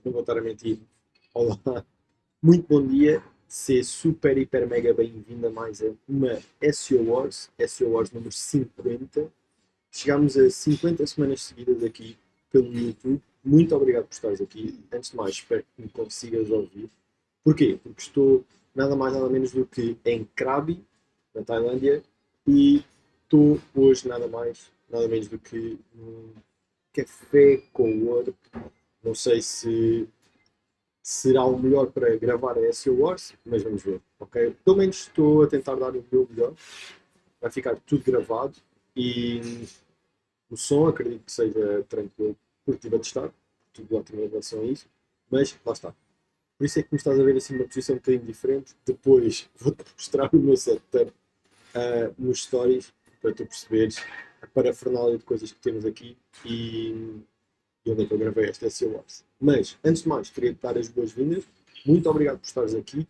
não vou estar a mentir. Olá, muito bom dia. Ser super, hiper, mega bem-vindo a mais uma SEO Wars, SEO Wars número 50. Chegámos a 50 semanas seguidas aqui pelo YouTube. Muito obrigado por estares aqui. Antes de mais, espero que me consigas ouvir. Porquê? Porque estou nada mais nada menos do que em Krabi, na Tailândia, e estou hoje nada mais, nada menos do que num café co-work. Não sei se será o melhor para gravar a SEO Wars, mas vamos ver, ok? Pelo menos estou a tentar dar o meu melhor, vai ficar tudo gravado e o som acredito que seja tranquilo, porque estive a testar, tudo ótimo em relação a isso, mas lá está. Por isso é que me estás a ver assim numa posição um bocadinho diferente. Depois vou-te mostrar o meu setup nos stories para tu perceberes a parafernália de coisas que temos aqui e onde é que eu gravei esta SEO Wars. Mas, antes de mais, queria te dar as boas-vindas. Muito obrigado por estares aqui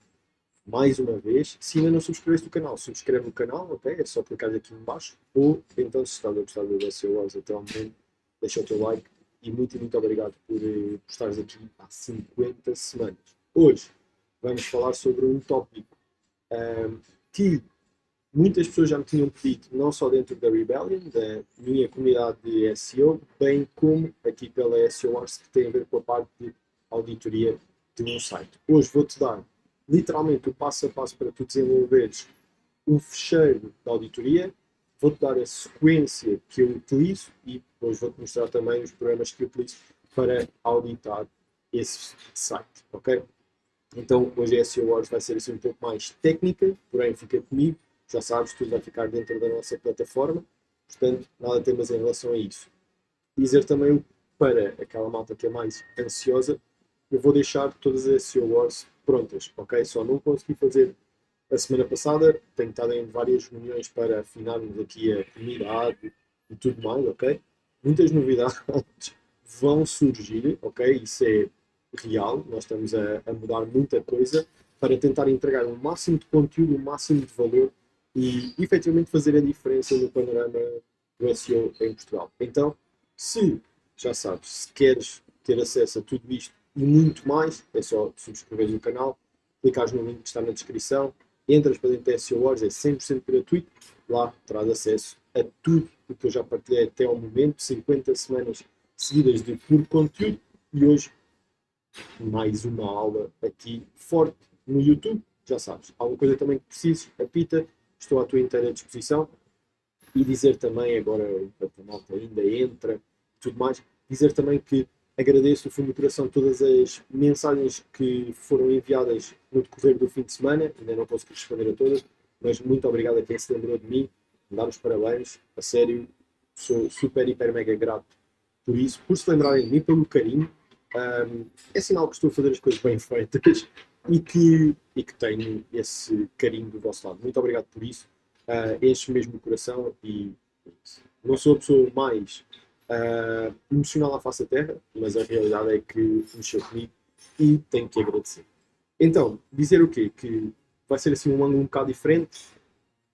mais uma vez. Se ainda não subscreveste o canal, subscreve o canal, ok? É só clicar aqui em baixo. Ou então, se estás a gostar da SEO Wars até ao momento, deixa o teu like. E muito obrigado por estares aqui há 50 semanas. Hoje vamos falar sobre um tópico que muitas pessoas já me tinham pedido, não só dentro da Rebellion, da minha comunidade de SEO, bem como aqui pela SEO Wars, que tem a ver com a parte de auditoria de um site. Hoje vou-te dar literalmente o passo a passo para tu desenvolveres um fecheiro de auditoria, vou-te dar a sequência que eu utilizo e depois vou-te mostrar também os programas que eu utilizo para auditar esse site, ok? Então hoje a SEO Wars vai ser assim um pouco mais técnica, porém fica comigo, já sabes, tudo vai ficar dentro da nossa plataforma, portanto nada temas em relação a isso. Dizer também para aquela malta que é mais ansiosa, eu vou deixar todas as SEO Wars prontas, ok? Só não consegui fazer a semana passada, tenho estado em várias reuniões para afinarmos aqui a comunidade e tudo mais, ok? Muitas novidades vão surgir, ok? Isso é real, nós estamos a mudar muita coisa para tentar entregar o máximo de conteúdo, o máximo de valor e efetivamente fazer a diferença no panorama do SEO em Portugal. Então, se já sabes, se queres ter acesso a tudo isto e muito mais, é só subscrever o canal, clicares no link que está na descrição, entras para dentro da SEO Wars, é 100% gratuito, lá terás acesso a tudo o que eu já partilhei até ao momento, 50 semanas seguidas de puro conteúdo e hoje mais uma aula aqui forte no YouTube, já sabes. Alguma coisa também que precises, apita, estou à tua inteira disposição. E dizer também, agora enquanto a malta ainda entra e tudo mais, dizer também que agradeço do fundo do coração todas as mensagens que foram enviadas no decorrer do fim de semana, ainda não consegui responder a todas, mas muito obrigado a quem se lembrou de mim, me dar os parabéns, a sério, sou super, hiper, mega grato por isso, por se lembrarem de mim, pelo carinho. É sinal que estou a fazer as coisas bem feitas e que tenho esse carinho do vosso lado. Muito obrigado por isso. Enche mesmo o coração e não sou a pessoa mais emocional à face da terra, mas a realidade é que mexeu comigo e tenho que agradecer. Então, dizer o quê? Que vai ser assim um ângulo um bocado diferente.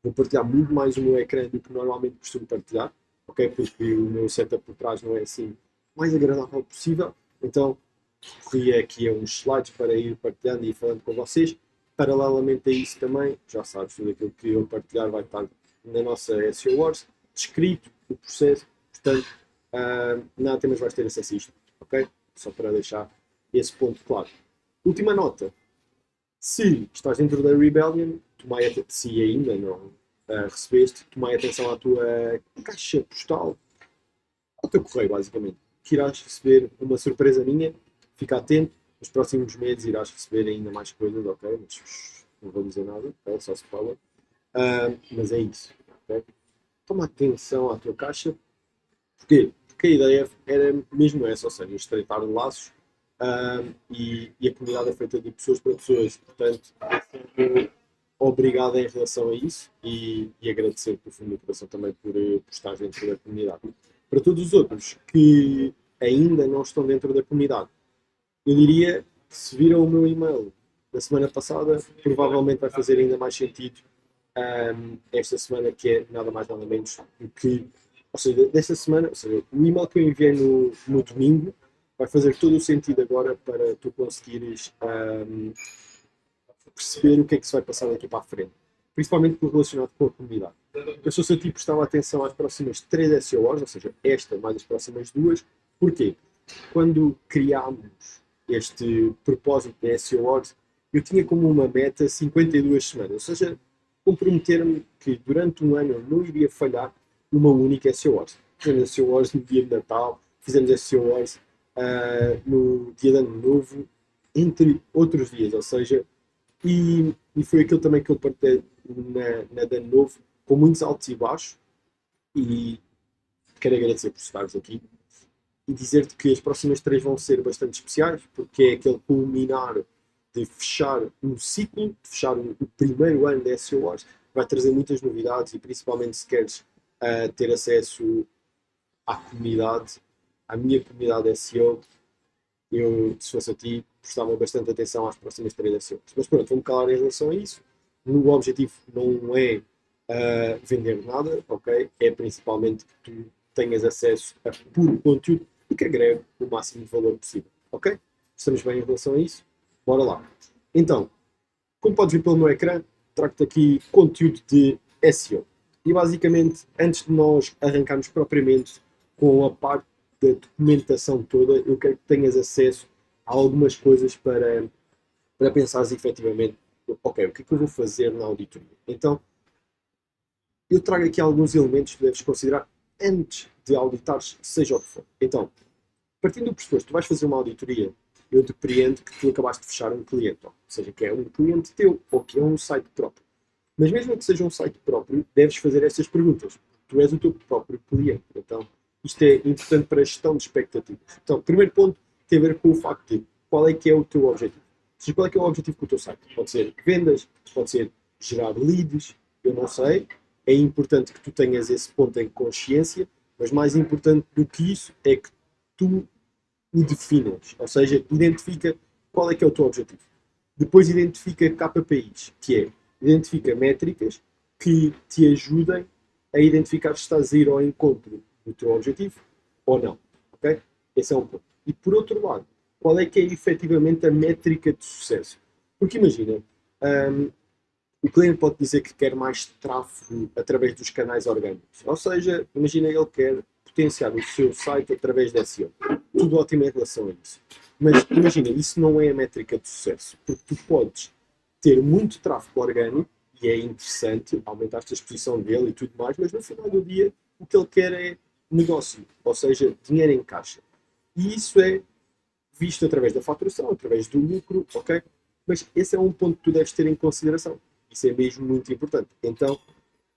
Vou partilhar muito mais o meu ecrã do que normalmente costumo partilhar, ok? Porque o meu setup por trás não é assim mais agradável possível. Então, recorri aqui a uns slides para ir partilhando e falando com vocês. Paralelamente a isso também, já sabes, tudo aquilo que eu partilhar vai estar na nossa SEO Wars, descrito o processo, portanto, nada temas vais ter acesso a isto, ok? Só para deixar esse ponto claro. Última nota, se estás dentro da Rebellion, tomai se ainda não recebeste, tomai atenção à tua caixa postal, ao teu correio, basicamente, que irás receber uma surpresa minha. Fica atento, nos próximos meses irás receber ainda mais coisas, ok? Mas não vou dizer nada, okay? Só se fala. Mas é isso, ok? Toma atenção à tua caixa. Porquê? Porque a ideia era mesmo essa, ou seja, estreitar laços e a comunidade é feita de pessoas para pessoas, portanto, é obrigado em relação a isso e agradecer por fundo do coração também por estar dentro da comunidade. Para todos os outros que ainda não estão dentro da comunidade, eu diria que se viram o meu e-mail da semana passada, provavelmente vai fazer ainda mais sentido esta semana, que é nada mais nada menos do que, ou seja, desta semana, ou seja, o e-mail que eu enviei no domingo vai fazer todo o sentido agora para tu conseguires perceber o que é que se vai passar daqui para a frente, principalmente relacionado com a comunidade. Eu sou o seu tipo, prestava atenção às próximas 3 SEOs, ou seja, esta mais as próximas duas. Porquê? Quando criámos este propósito de SEOs, eu tinha como uma meta 52 semanas, ou seja, comprometer-me que durante um ano eu não iria falhar uma única SEOs. Fizemos SEOs no dia de Natal, fizemos SEOs no dia de Ano Novo, entre outros dias, ou seja, e foi aquilo também que eu partilhei na de Ano Novo, com muitos altos e baixos, e quero agradecer por estares aqui e dizer-te que as próximas 3 vão ser bastante especiais, porque é aquele culminar de fechar um ciclo, de fechar o primeiro ano da SEO Wars, vai trazer muitas novidades e principalmente se queres ter acesso à comunidade, à minha comunidade SEO, eu, se fosse a ti, prestava bastante atenção às próximas 3 SEOs. Mas pronto, vou-me calar em relação a isso. O objetivo não é vender nada, ok? É principalmente que tu tenhas acesso a puro conteúdo e que agregue o máximo de valor possível, ok? Estamos bem em relação a isso? Bora lá. Então, como podes ver pelo meu ecrã, trago-te aqui conteúdo de SEO. E basicamente, antes de nós arrancarmos propriamente com a parte da documentação toda, eu quero que tenhas acesso a algumas coisas para pensares efetivamente, ok, o que é que eu vou fazer na auditoria? Então, eu trago aqui alguns elementos que deves considerar antes de auditares, seja o que for. Então, partindo do pressuposto, tu vais fazer uma auditoria, eu depreendo que tu acabaste de fechar um cliente, ou seja, que é um cliente teu, ou que é um site próprio. Mas mesmo que seja um site próprio, deves fazer estas perguntas. Tu és o teu próprio cliente. Então, isto é importante para a gestão de expectativas. Então, o primeiro ponto tem a ver com o facto de qual é que é o teu objetivo. Ou seja, qual é que é o objetivo com o teu site? Pode ser vendas, pode ser gerar leads, eu não sei. É importante que tu tenhas esse ponto em consciência, mas mais importante do que isso é que tu o definas. Ou seja, identifica qual é que é o teu objetivo. Depois identifica KPIs, que é identifica métricas que te ajudem a identificar se estás a ir ao encontro do teu objetivo ou não. Ok? Esse é um ponto. E por outro lado, qual é que é efetivamente a métrica de sucesso? Porque imagina, o cliente pode dizer que quer mais tráfego através dos canais orgânicos. Ou seja, imagina ele quer potenciar o seu site através de SEO. Tudo ótimo em relação a isso. Mas imagina, isso não é a métrica de sucesso. Porque tu podes ter muito tráfego orgânico e é interessante, aumentaste a exposição dele e tudo mais, mas no final do dia o que ele quer é negócio, ou seja, dinheiro em caixa. E isso é visto através da faturação, através do lucro, ok? Mas esse é um ponto que tu deves ter em consideração. Isso é mesmo muito importante. Então,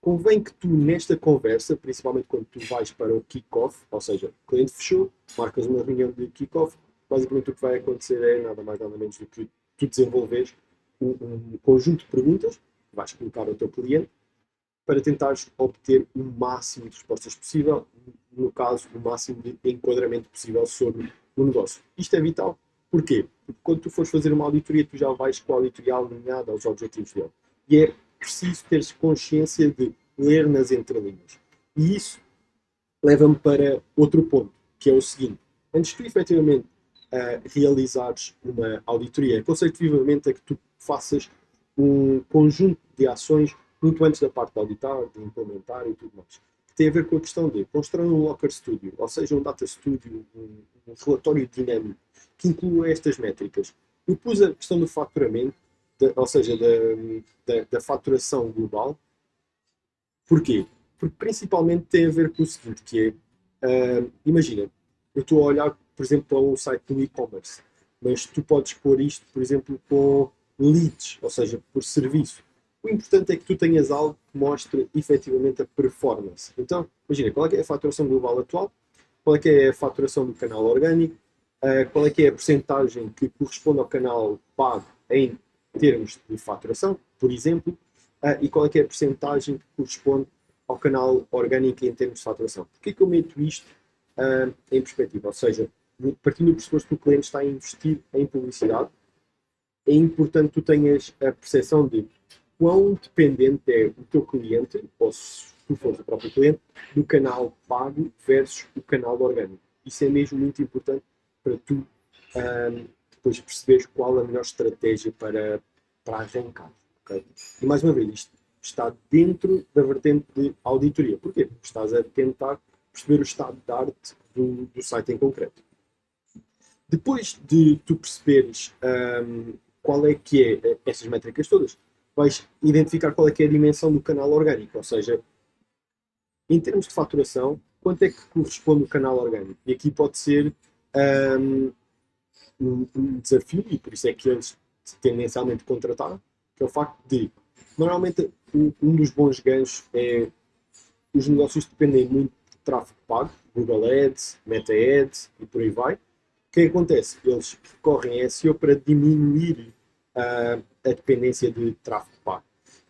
convém que tu, nesta conversa, principalmente quando tu vais para o kick-off, ou seja, o cliente fechou, marcas uma reunião de kick-off, basicamente o que vai acontecer é nada mais nada menos do que tu desenvolveres um conjunto de perguntas que vais colocar ao teu cliente para tentares obter o máximo de respostas possível, no caso, o máximo de enquadramento possível sobre o negócio. Isto é vital. Porquê? Porque quando tu fores fazer uma auditoria, tu já vais com a auditoria alinhada aos objetivos dele. E é preciso teres consciência de ler nas entrelinhas. E isso leva-me para outro ponto, que é o seguinte. Antes de tu efetivamente realizares uma auditoria, aconselho-te vivamente a que tu faças um conjunto de ações muito antes da parte de auditar, de implementar e tudo mais. Que tem a ver com a questão de construir um Locker Studio, ou seja, um Data Studio, um relatório dinâmico, que inclua estas métricas. Eu pus a questão do faturamento, ou seja, da faturação global. Porquê? Porque principalmente tem a ver com o seguinte, que é, imagina, eu estou a olhar, por exemplo, para um site do e-commerce, mas tu podes pôr isto, por exemplo, com leads, ou seja, por serviço. O importante é que tu tenhas algo que mostre efetivamente a performance. Então, imagina, qual é que é a faturação global atual, qual é que é a faturação do canal orgânico, qual é que é a percentagem que corresponde ao canal pago em termos de faturação, por exemplo, e qual é que é a percentagem que corresponde ao canal orgânico em termos de faturação. Porquê que eu meto isto em perspectiva? Ou seja, partindo do pressuposto que o cliente está a investir em publicidade, é importante que tu tenhas a percepção de quão dependente é o teu cliente, ou se tu fores o próprio cliente, do canal pago versus o canal orgânico. Isso é mesmo muito importante para tu depois perceberes qual a melhor estratégia para arrancar. Okay? E mais uma vez, isto está dentro da vertente de auditoria. Porquê? Porque estás a tentar perceber o estado de arte do site em concreto. Depois de tu perceberes qual é que é estas métricas todas, vais identificar qual é que é a dimensão do canal orgânico, ou seja, em termos de faturação, quanto é que corresponde o canal orgânico? E aqui pode ser um desafio, e por isso é que eles tendencialmente contrataram, que é o facto de, normalmente, um dos bons ganhos é os negócios dependem muito de tráfego pago, Google Ads, Meta Ads e por aí vai. O que acontece? Eles recorrem a SEO para diminuir a dependência de tráfego pago.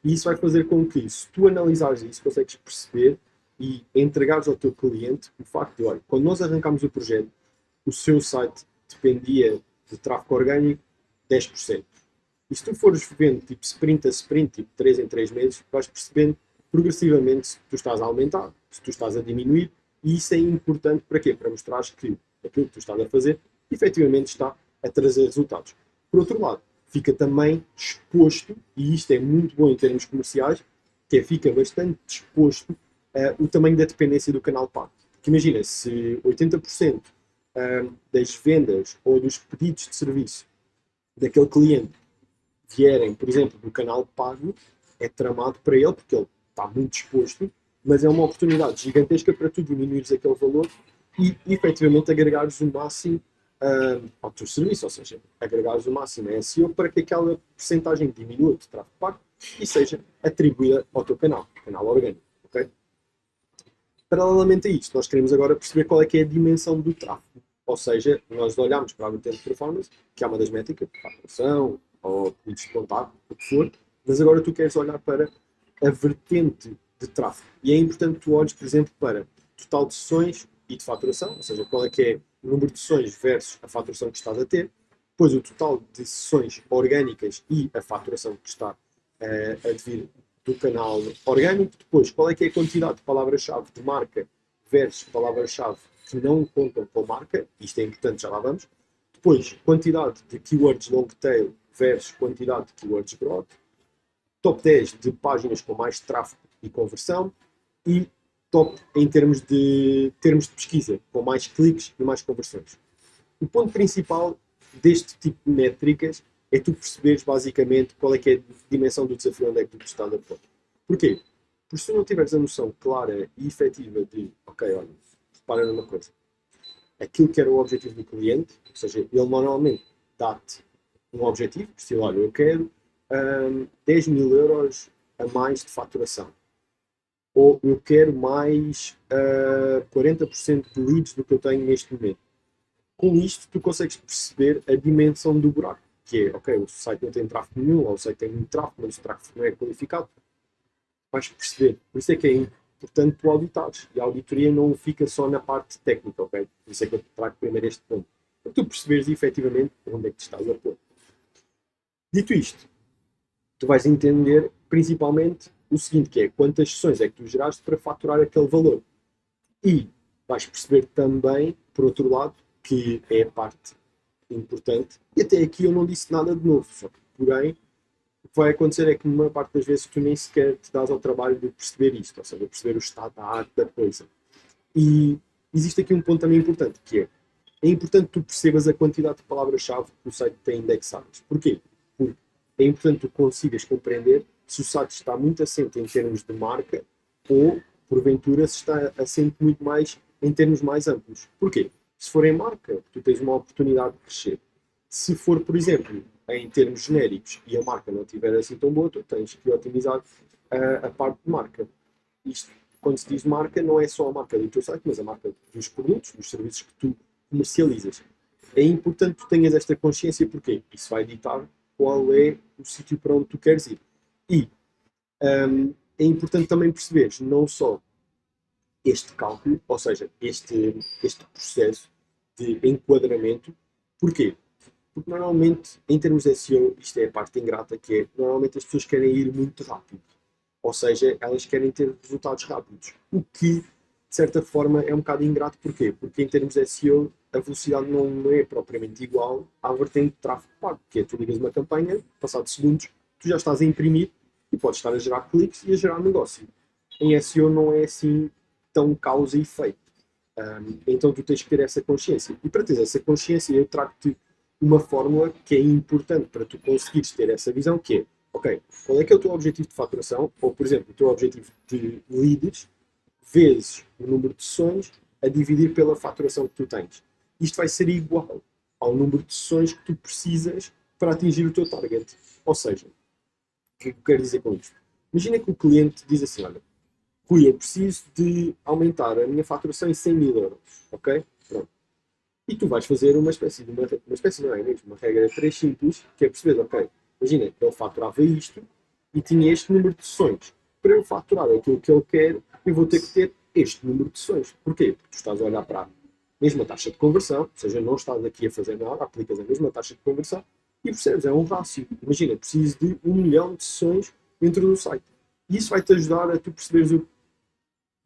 E isso vai fazer com que, se tu analisares isso, consegues perceber e entregares ao teu cliente o facto de, olha, quando nós arrancámos o projeto, o seu site dependia de tráfego orgânico 10%. E se tu fores vendo tipo sprint a sprint, tipo 3 em 3 meses, vais percebendo progressivamente se tu estás a aumentar, se tu estás a diminuir, e isso é importante para quê? Para mostrares que aquilo que tu estás a fazer efetivamente está a trazer resultados. Por outro lado, fica também exposto, e isto é muito bom em termos comerciais, que é, fica bastante exposto o tamanho da dependência do canal pago. Porque imagina, se 80% das vendas ou dos pedidos de serviço daquele cliente vierem, por exemplo, do canal pago, é tramado para ele, porque ele está muito exposto, mas é uma oportunidade gigantesca para tu diminuires aquele valor e efetivamente agregares o máximo ao teu serviço, ou seja, agregares o máximo a SEO para que aquela porcentagem diminua de tráfego pago e seja atribuída ao teu canal orgânico. Okay? Paralelamente a isto, nós queremos agora perceber qual é que é a dimensão do tráfego. Ou seja, nós olhamos para a vertente de performance, que é uma das métricas, faturação, ou pedidos de contato, o que for, mas agora tu queres olhar para a vertente de tráfego. E é importante que tu olhes, por exemplo, para total de sessões e de faturação, ou seja, qual é que é o número de sessões versus a faturação que estás a ter, depois o total de sessões orgânicas e a faturação que está a vir do canal orgânico, depois qual é que é a quantidade de palavras-chave de marca versus palavras-chave que não contam com marca, isto é importante, já lá vamos, depois quantidade de keywords long tail versus quantidade de keywords broad, top 10 de páginas com mais tráfego e conversão e top em termos de pesquisa, com mais cliques e mais conversões. O ponto principal deste tipo de métricas é tu perceberes basicamente qual é que é a dimensão do desafio onde é que tu estás a pôr. Porquê? Porque se tu não tiveres a noção clara e efetiva de, ok, olha, repara numa coisa, aquilo que era o objetivo do cliente, ou seja, ele normalmente dá-te um objetivo, estilo, olha, eu quero 10 mil euros a mais de faturação. Ou eu quero mais 40% de leads do que eu tenho neste momento. Com isto, tu consegues perceber a dimensão do buraco, que é, ok, o site não tem tráfego nenhum, ou o site tem muito tráfego, mas o tráfego não é qualificado. Vais perceber. Por isso é que é importante tu auditares. E a auditoria não fica só na parte técnica, ok? Por isso é que eu trago primeiro este ponto. Para tu perceberes efetivamente onde é que te estás a pôr. Dito isto, tu vais entender principalmente o seguinte, que é quantas sessões é que tu geraste para faturar aquele valor. E vais perceber também, por outro lado, que é a parte importante, e até aqui eu não disse nada de novo, só que, porém, o que vai acontecer é que, numa parte das vezes, tu nem sequer te dás ao trabalho de perceber isto, ou seja, perceber o estado da arte da coisa. E existe aqui um ponto também importante, que é importante tu percebas a quantidade de palavras-chave que o site tem indexadas. Porquê? Porque é importante tu consigas compreender se o site está muito assente em termos de marca ou, porventura, se está assente muito mais em termos mais amplos. Porquê? Se for em marca, tu tens uma oportunidade de crescer. Se for, por exemplo, em termos genéricos e a marca não estiver assim tão boa, tu tens que otimizar a parte de marca. Isto, quando se diz marca, não é só a marca do teu site, mas a marca dos produtos, dos serviços que tu comercializas. É importante que tu tenhas esta consciência, porque isso vai ditar qual é o sítio para onde tu queres ir. E é importante também perceberes não só este cálculo, ou seja, este processo de enquadramento. Porquê? Porque normalmente, em termos de SEO, isto é a parte ingrata, que é, normalmente as pessoas querem ir muito rápido. Ou seja, elas querem ter resultados rápidos. O que de certa forma é um bocado ingrato. Porquê? Porque em termos de SEO a velocidade não é propriamente igual à vertente de tráfego pago, que é tu ligas uma campanha, passado segundos, tu já estás a imprimir e podes estar a gerar cliques e a gerar negócio. Em SEO não é assim tão causa e efeito. Então tu tens que ter essa consciência. E para ter essa consciência, eu trago-te uma fórmula que é importante para tu conseguires ter essa visão, que é, ok, qual é que é o teu objetivo de faturação? Ou, por exemplo, o teu objetivo de leads, vezes o número de sessões, a dividir pela faturação que tu tens. Isto vai ser igual ao número de sessões que tu precisas para atingir o teu target. Ou seja, o que é que eu quero dizer com isto? Imagina que o cliente diz assim, olha, Rui, eu preciso de aumentar a minha faturação em 100 mil euros, ok? Pronto. E tu vais fazer uma espécie não é mesmo, uma regra de 3 simples, que é perceber, ok, imagina, ele faturava isto e tinha este número de sessões. Para eu faturar aquilo que ele quer, eu vou ter que ter este número de sessões. Porquê? Porque tu estás a olhar para a mesma taxa de conversão, ou seja, não estás aqui a fazer nada, aplicas a mesma taxa de conversão e percebes, é um rácio. Imagina, preciso de 1 milhão de sessões dentro do site. E isso vai-te ajudar a tu perceberes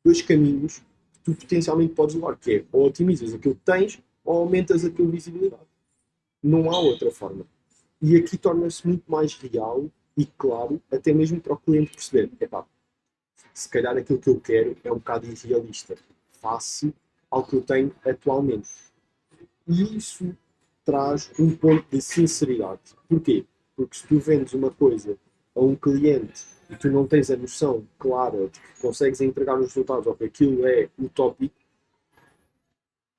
dois caminhos que tu potencialmente podes levar, que é ou otimizas aquilo que tens ou aumentas a tua visibilidade. Não há outra forma. E aqui torna-se muito mais real e claro, até mesmo para o cliente perceber, epá, se calhar aquilo que eu quero é um bocado irrealista, face ao que eu tenho atualmente. E isso traz um ponto de sinceridade. Porquê? Porque se tu vendes uma coisa a um cliente e tu não tens a noção clara de que consegues entregar os resultados ou que aquilo é utópico,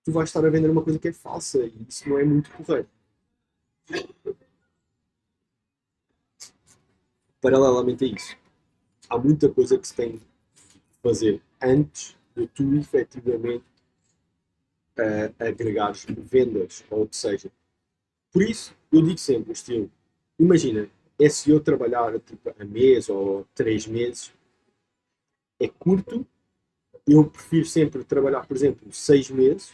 tu vais estar a vender uma coisa que é falsa e isso não é muito correto. Paralelamente a isso, há muita coisa que se tem de fazer antes de tu efetivamente agregares vendas ou o que seja. Por isso, eu digo sempre, estilo, imagina, se eu trabalhar tipo, a mês ou 3 meses, é curto, eu prefiro sempre trabalhar, por exemplo, 6 meses,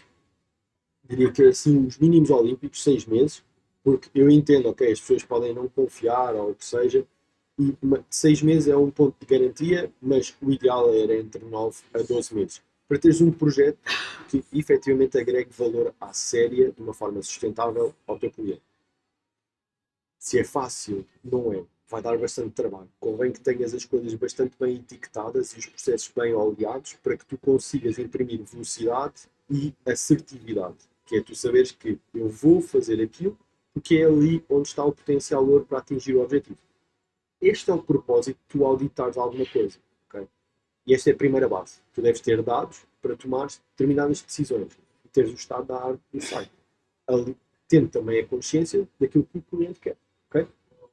diria que assim os mínimos olímpicos, 6 meses, porque eu entendo, ok, as pessoas podem não confiar ou o que seja, e 6 meses é um ponto de garantia, mas o ideal era entre 9 a 12 meses, para teres um projeto que efetivamente agregue valor à séria de uma forma sustentável ao teu cliente. Se é fácil, não é. Vai dar bastante trabalho. Convém que tenhas as coisas bastante bem etiquetadas e os processos bem oleados para que tu consigas imprimir velocidade e assertividade. Que é tu saberes que eu vou fazer aquilo porque é ali onde está o potencial ouro para atingir o objetivo. Este é o propósito de tu auditares alguma coisa. Okay? E esta é a primeira base. Tu deves ter dados para tomar determinadas decisões e teres o estado da arte do site. Ali, tendo também a consciência daquilo que o cliente quer. Ok?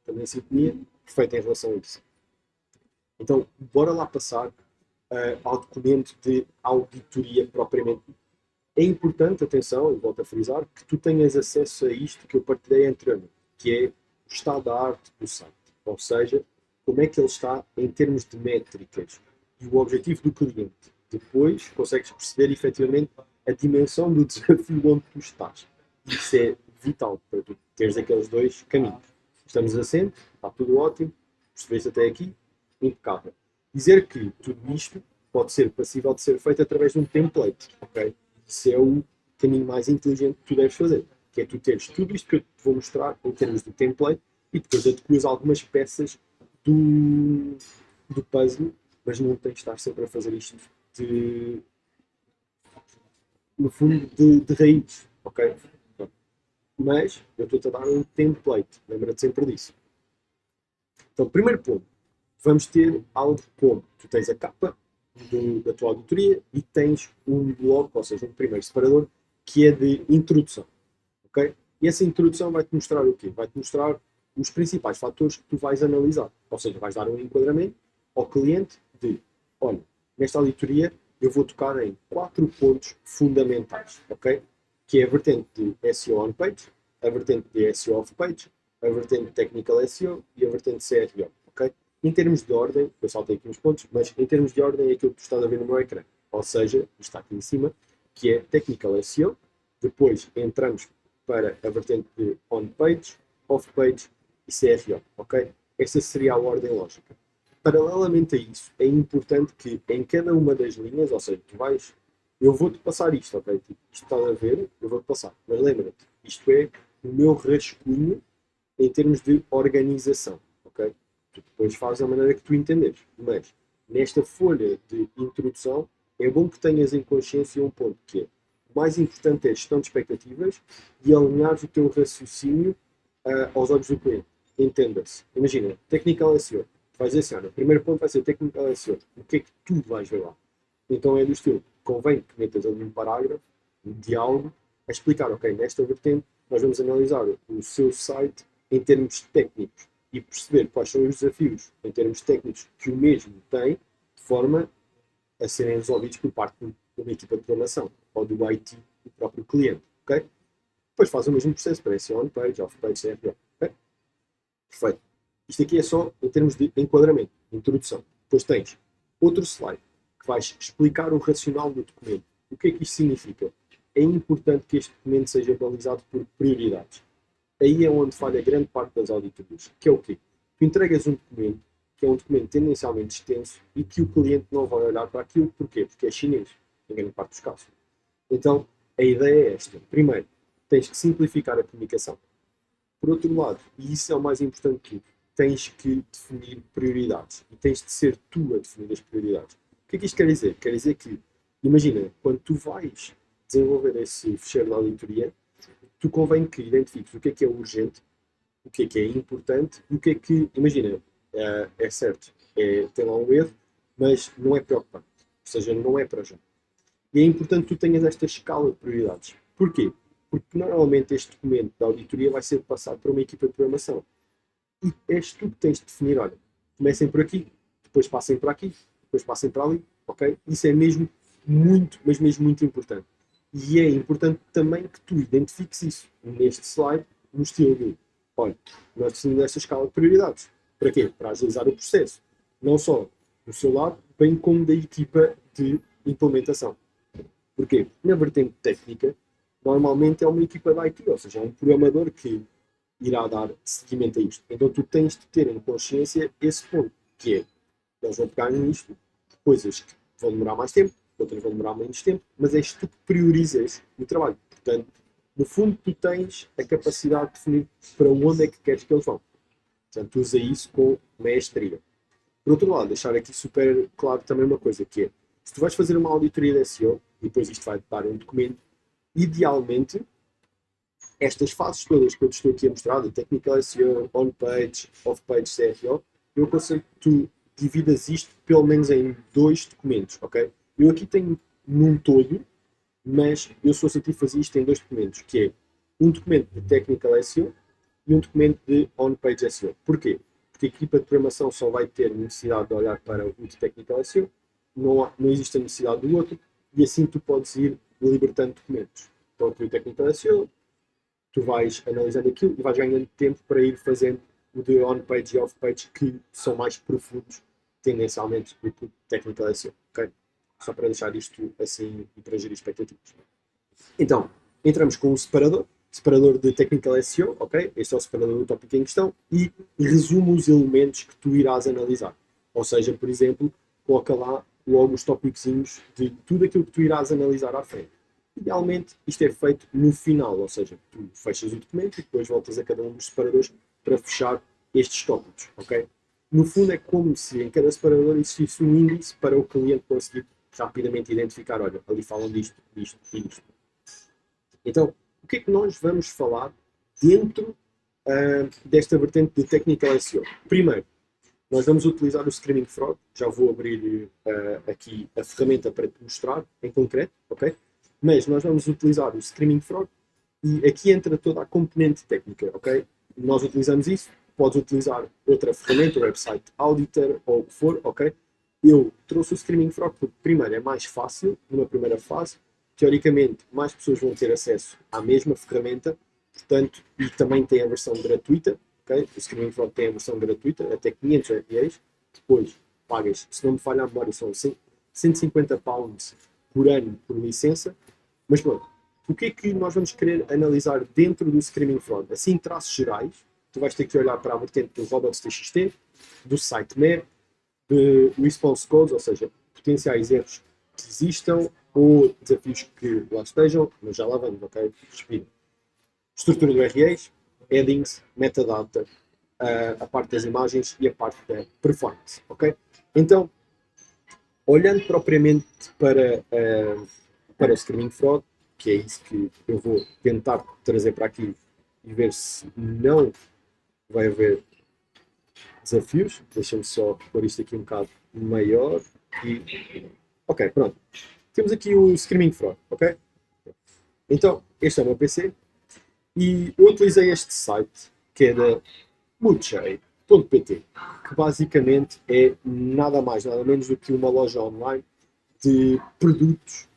Também a sintonia perfeita em relação a isso. Então, bora lá passar ao documento de auditoria propriamente. É importante, atenção, e volto a frisar, que tu tenhas acesso a isto que eu partilhei anteriormente, que é o estado da arte do site. Ou seja, como é que ele está em termos de métricas e o objetivo do cliente. Depois consegues perceber efetivamente a dimensão do desafio onde tu estás. Isso é vital para tu teres aqueles dois caminhos. Estamos assentes, está tudo ótimo, percebeste até aqui, impecável. Dizer que tudo isto pode ser passível de ser feito através de um template, ok? Isso é o caminho mais inteligente que tu deves fazer, que é tu teres tudo isto que eu te vou mostrar em termos de template e depois adequas algumas peças do puzzle, mas não tens de estar sempre a fazer isto de, no fundo, de raiz, ok? Mas eu estou-te a dar um template, lembra-te sempre disso. Então, primeiro ponto, vamos ter algo como, tu tens a capa da tua auditoria e tens um bloco, ou seja, um primeiro separador, que é de introdução, ok? E essa introdução vai-te mostrar o quê? Vai-te mostrar os principais fatores que tu vais analisar, ou seja, vais dar um enquadramento ao cliente de, olha, nesta auditoria eu vou tocar em 4 pontos fundamentais, ok? Que é a vertente de SEO on-page, a vertente de SEO off-page, a vertente de Technical SEO e a vertente de CRO, ok? Em termos de ordem, eu saltei aqui uns pontos, mas em termos de ordem é aquilo que tu estás a ver no meu ecrã. Ou seja, está aqui em cima, que é Technical SEO. Depois entramos para a vertente de on-page, off-page e CRO, ok? Esta seria a ordem lógica. Paralelamente a isso, é importante que em cada uma das linhas, ou seja, tu vais Eu vou-te passar isto, ok? Tipo, isto estás a ver, eu vou-te passar. Mas lembra-te, isto é o meu rascunho em termos de organização, ok? Tu depois fazes da maneira que tu entenderes. Mas, nesta folha de introdução, é bom que tenhas em consciência um ponto que é, o mais importante é a gestão de expectativas e alinhares o teu raciocínio aos olhos do cliente. Entenda-se. Imagina, Technical SEO. Tu vais dizer assim, olha, o primeiro ponto vai ser Technical SEO. O que é que tu vais ver lá? Então é do estilo, convém que metas ali um parágrafo, um diálogo, a explicar, ok, nesta vertente nós vamos analisar o seu site em termos técnicos e perceber quais são os desafios em termos técnicos que o mesmo tem, de forma a serem resolvidos por parte de uma equipa de programação ou do IT do próprio cliente, ok? Depois faz o mesmo processo para esse on-page, off-page, CRO, ok? Perfeito. Isto aqui é só em termos de enquadramento, introdução. Depois tens outro slide que vais explicar o racional do documento. O que é que isto significa? É importante que este documento seja balizado por prioridades. Aí é onde falha grande parte das auditorias. Que é o quê? Tu entregas um documento que é um documento tendencialmente extenso e que o cliente não vai olhar para aquilo. Porquê? Porque é chinês, em grande parte dos casos. Então, a ideia é esta. Primeiro, tens que simplificar a comunicação. Por outro lado, e isso é o mais importante de tudo, tens que definir prioridades. E tens de ser tu a definir as prioridades. O que é que isto quer dizer? Quer dizer que, imagina, quando tu vais desenvolver esse fecheiro de auditoria, tu convém que identifiques o que é urgente, o que é importante e o que é que, imagina, é certo, tem lá um erro, mas não é preocupante. Ou seja, não é para já. E é importante que tu tenhas esta escala de prioridades. Porquê? Porque normalmente este documento da auditoria vai ser passado para uma equipa de programação. E és tu que tens de definir, olha, comecem por aqui, depois passem para aqui, depois passem para ali, ok? Isso é mesmo muito, mas mesmo muito importante. E é importante também que tu identifiques isso neste slide, no estilo de, olha, nós definimos esta escala de prioridades. Para quê? Para agilizar o processo. Não só do seu lado, bem como da equipa de implementação. Porquê? Porque na vertente técnica, normalmente é uma equipa de IT, ou seja, é um programador que irá dar seguimento a isto. Então tu tens de ter em consciência esse ponto, que é, eles vão pegar nisto, coisas que vão demorar mais tempo, outras vão demorar menos tempo, mas és tu que priorizas o trabalho. Portanto, no fundo, tu tens a capacidade de definir para onde é que queres que eles vão. Portanto, usa isso com maestria. Por outro lado, deixar aqui super claro também uma coisa, que é, se tu vais fazer uma auditoria de SEO, e depois isto vai dar um documento, idealmente, estas fases todas que eu te estou aqui a mostrar, de Technical SEO, on-page, off-page, CRO, eu aconselho que tu dividas isto pelo menos em dois documentos, ok? Eu aqui tenho num todo, mas eu sou sentido fazer isto em dois documentos, que é um documento de Technical SEO e um documento de on-page SEO. Porquê? Porque a equipa de programação só vai ter necessidade de olhar para o de Technical SEO, não existe a necessidade do outro, e assim tu podes ir libertando documentos. Então, aqui o Technical SEO, tu vais analisando aquilo e vais ganhando tempo para ir fazendo o de on-page e off-page, que são mais profundos, tendencialmente, do que Technical SEO. Okay? Só para deixar isto assim e para gerir expectativas. Então, entramos com o separador de Technical SEO, ok? Este é o separador do tópico em questão, e resume os elementos que tu irás analisar. Ou seja, por exemplo, coloca lá logo os tópicos de tudo aquilo que tu irás analisar à frente. Idealmente, isto é feito no final, ou seja, tu fechas o documento e depois voltas a cada um dos separadores para fechar estes tópicos, ok? No fundo, é como se em cada separador existisse um índice para o cliente conseguir rapidamente identificar, olha, ali falam disto, disto e disto. Então, o que é que nós vamos falar dentro desta vertente de Technical SEO? Primeiro, nós vamos utilizar o Screaming Frog. Já vou abrir aqui a ferramenta para te mostrar em concreto, ok? Mas nós vamos utilizar o Screaming Frog e aqui entra toda a componente técnica, ok? Nós utilizamos isso, podes utilizar outra ferramenta, o website Auditor ou o que for, ok? Eu trouxe o Screaming Frog porque, primeiro, é mais fácil, numa primeira fase, teoricamente, mais pessoas vão ter acesso à mesma ferramenta, portanto, e também tem a versão gratuita, ok? O Screaming Frog tem a versão gratuita, até 500 RPAs, depois pagas, se não me falha a memória, são 150 pounds por ano por licença, mas pronto, o que é que nós vamos querer analisar dentro do Screaming Frog? Assim, traços gerais, tu vais ter que olhar para a vertente do robots.txt, do sitemap, de response codes, ou seja, potenciais erros que existam ou desafios que lá estejam, mas já lá vamos, ok? Respira. Estrutura do URLs, headings, metadata, a parte das imagens e a parte da performance, ok? Então, olhando propriamente para o Screaming Frog, que é isso que eu vou tentar trazer para aqui e ver se não vai haver desafios. Deixa-me só pôr isto aqui um bocado maior e... Ok, pronto. Temos aqui o Screaming Frog, ok? Então, este é o meu PC e eu utilizei este site que é da Muchei.pt, que basicamente é nada mais, nada menos do que uma loja online de produtos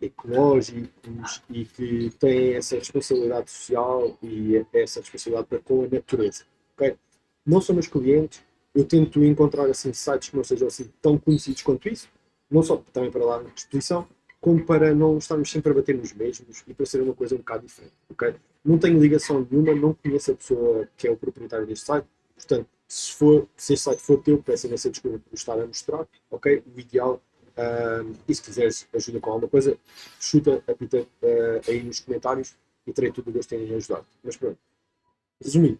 ecológicos e que têm essa responsabilidade social e essa responsabilidade para com a natureza. Okay? Não são meus clientes, eu tento encontrar assim, sites que não sejam assim, tão conhecidos quanto isso, não só também para dar exposição, como para não estarmos sempre a bater nos mesmos e para ser uma coisa um bocado diferente. Okay? Não tenho ligação nenhuma, não conheço a pessoa que é o proprietário deste site, portanto, se este site for teu, peço imensa desculpa por estar a mostrar, ok? O ideal e se quiseres ajuda com alguma coisa, chuta a pita aí nos comentários e terei todo o gosto em ajudar. Mas pronto, resumindo,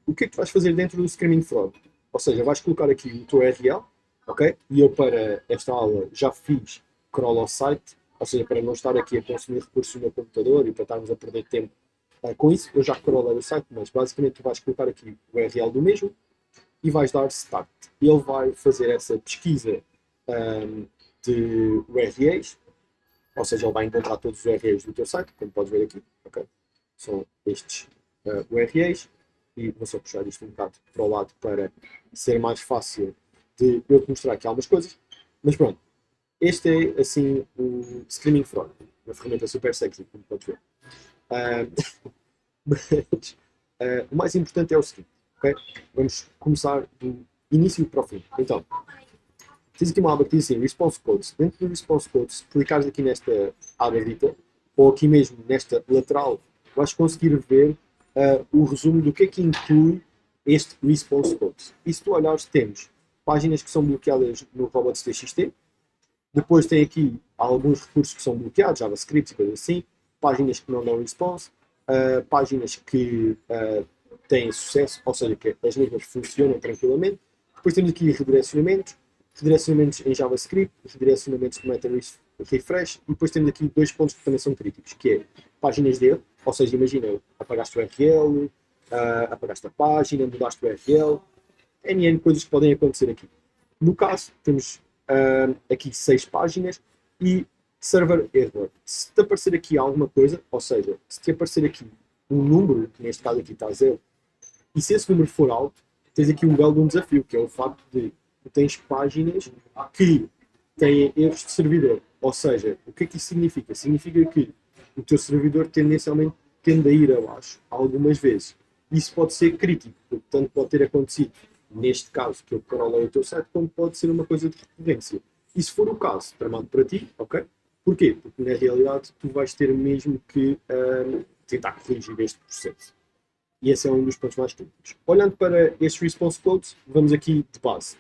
o que é que tu vais fazer dentro do Screaming Frog? Ou seja, vais colocar aqui o teu URL, ok? E eu para esta aula já fiz crawl ao site, ou seja, para não estar aqui a consumir recursos no meu computador e para estarmos a perder tempo com isso, eu já crawlei o site, mas basicamente tu vais colocar aqui o URL do mesmo e vais dar Start. Ele vai fazer essa pesquisa de URLs, ou seja, ele vai encontrar todos os URLs do teu site, como podes ver aqui, okay? São estes URLs, e vou só puxar isto um bocado para o lado para ser mais fácil de eu te mostrar aqui algumas coisas, mas pronto, este é assim o Screaming Frog, uma ferramenta super sexy, como podes ver. Mas o mais importante é o seguinte, ok? Vamos começar do início para o fim. Então, tens aqui uma aba que diz assim, Response Codes. Dentro do Response Codes, se clicares aqui nesta aba dita, ou aqui mesmo nesta lateral, vais conseguir ver o resumo do que é que inclui este Response Codes. E se tu olhares, temos páginas que são bloqueadas no robots.txt, depois tem aqui alguns recursos que são bloqueados, JavaScript e coisas assim, páginas que não dão response, páginas que têm sucesso, ou seja, que as mesmas funcionam tranquilamente. Depois temos aqui redirecionamentos, redirecionamentos em JavaScript, redirecionamentos de meta refresh, e depois temos aqui dois pontos que também são críticos, que é páginas de erro, ou seja, imagina, apagaste o URL, apagaste a página, mudaste o URL, NN coisas que podem acontecer aqui. No caso, temos aqui 6 páginas e server error. Se te aparecer aqui alguma coisa, ou seja, se te aparecer aqui um número, que neste caso aqui está 0, e se esse número for alto, tens aqui um belo desafio, que é o facto de tu tens páginas que têm erros de servidor. Ou seja, o que é que isso significa? Significa que o teu servidor tendencialmente tende a ir abaixo algumas vezes. Isso pode ser crítico, porque tanto pode ter acontecido neste caso que eu crawlei o teu site, como pode ser uma coisa de recorrência. E se for o caso, tramado para ti, ok? Porquê? Porque na realidade tu vais ter mesmo que tentar corrigir este processo. E esse é um dos pontos mais críticos. Olhando para estes response codes, vamos aqui de base.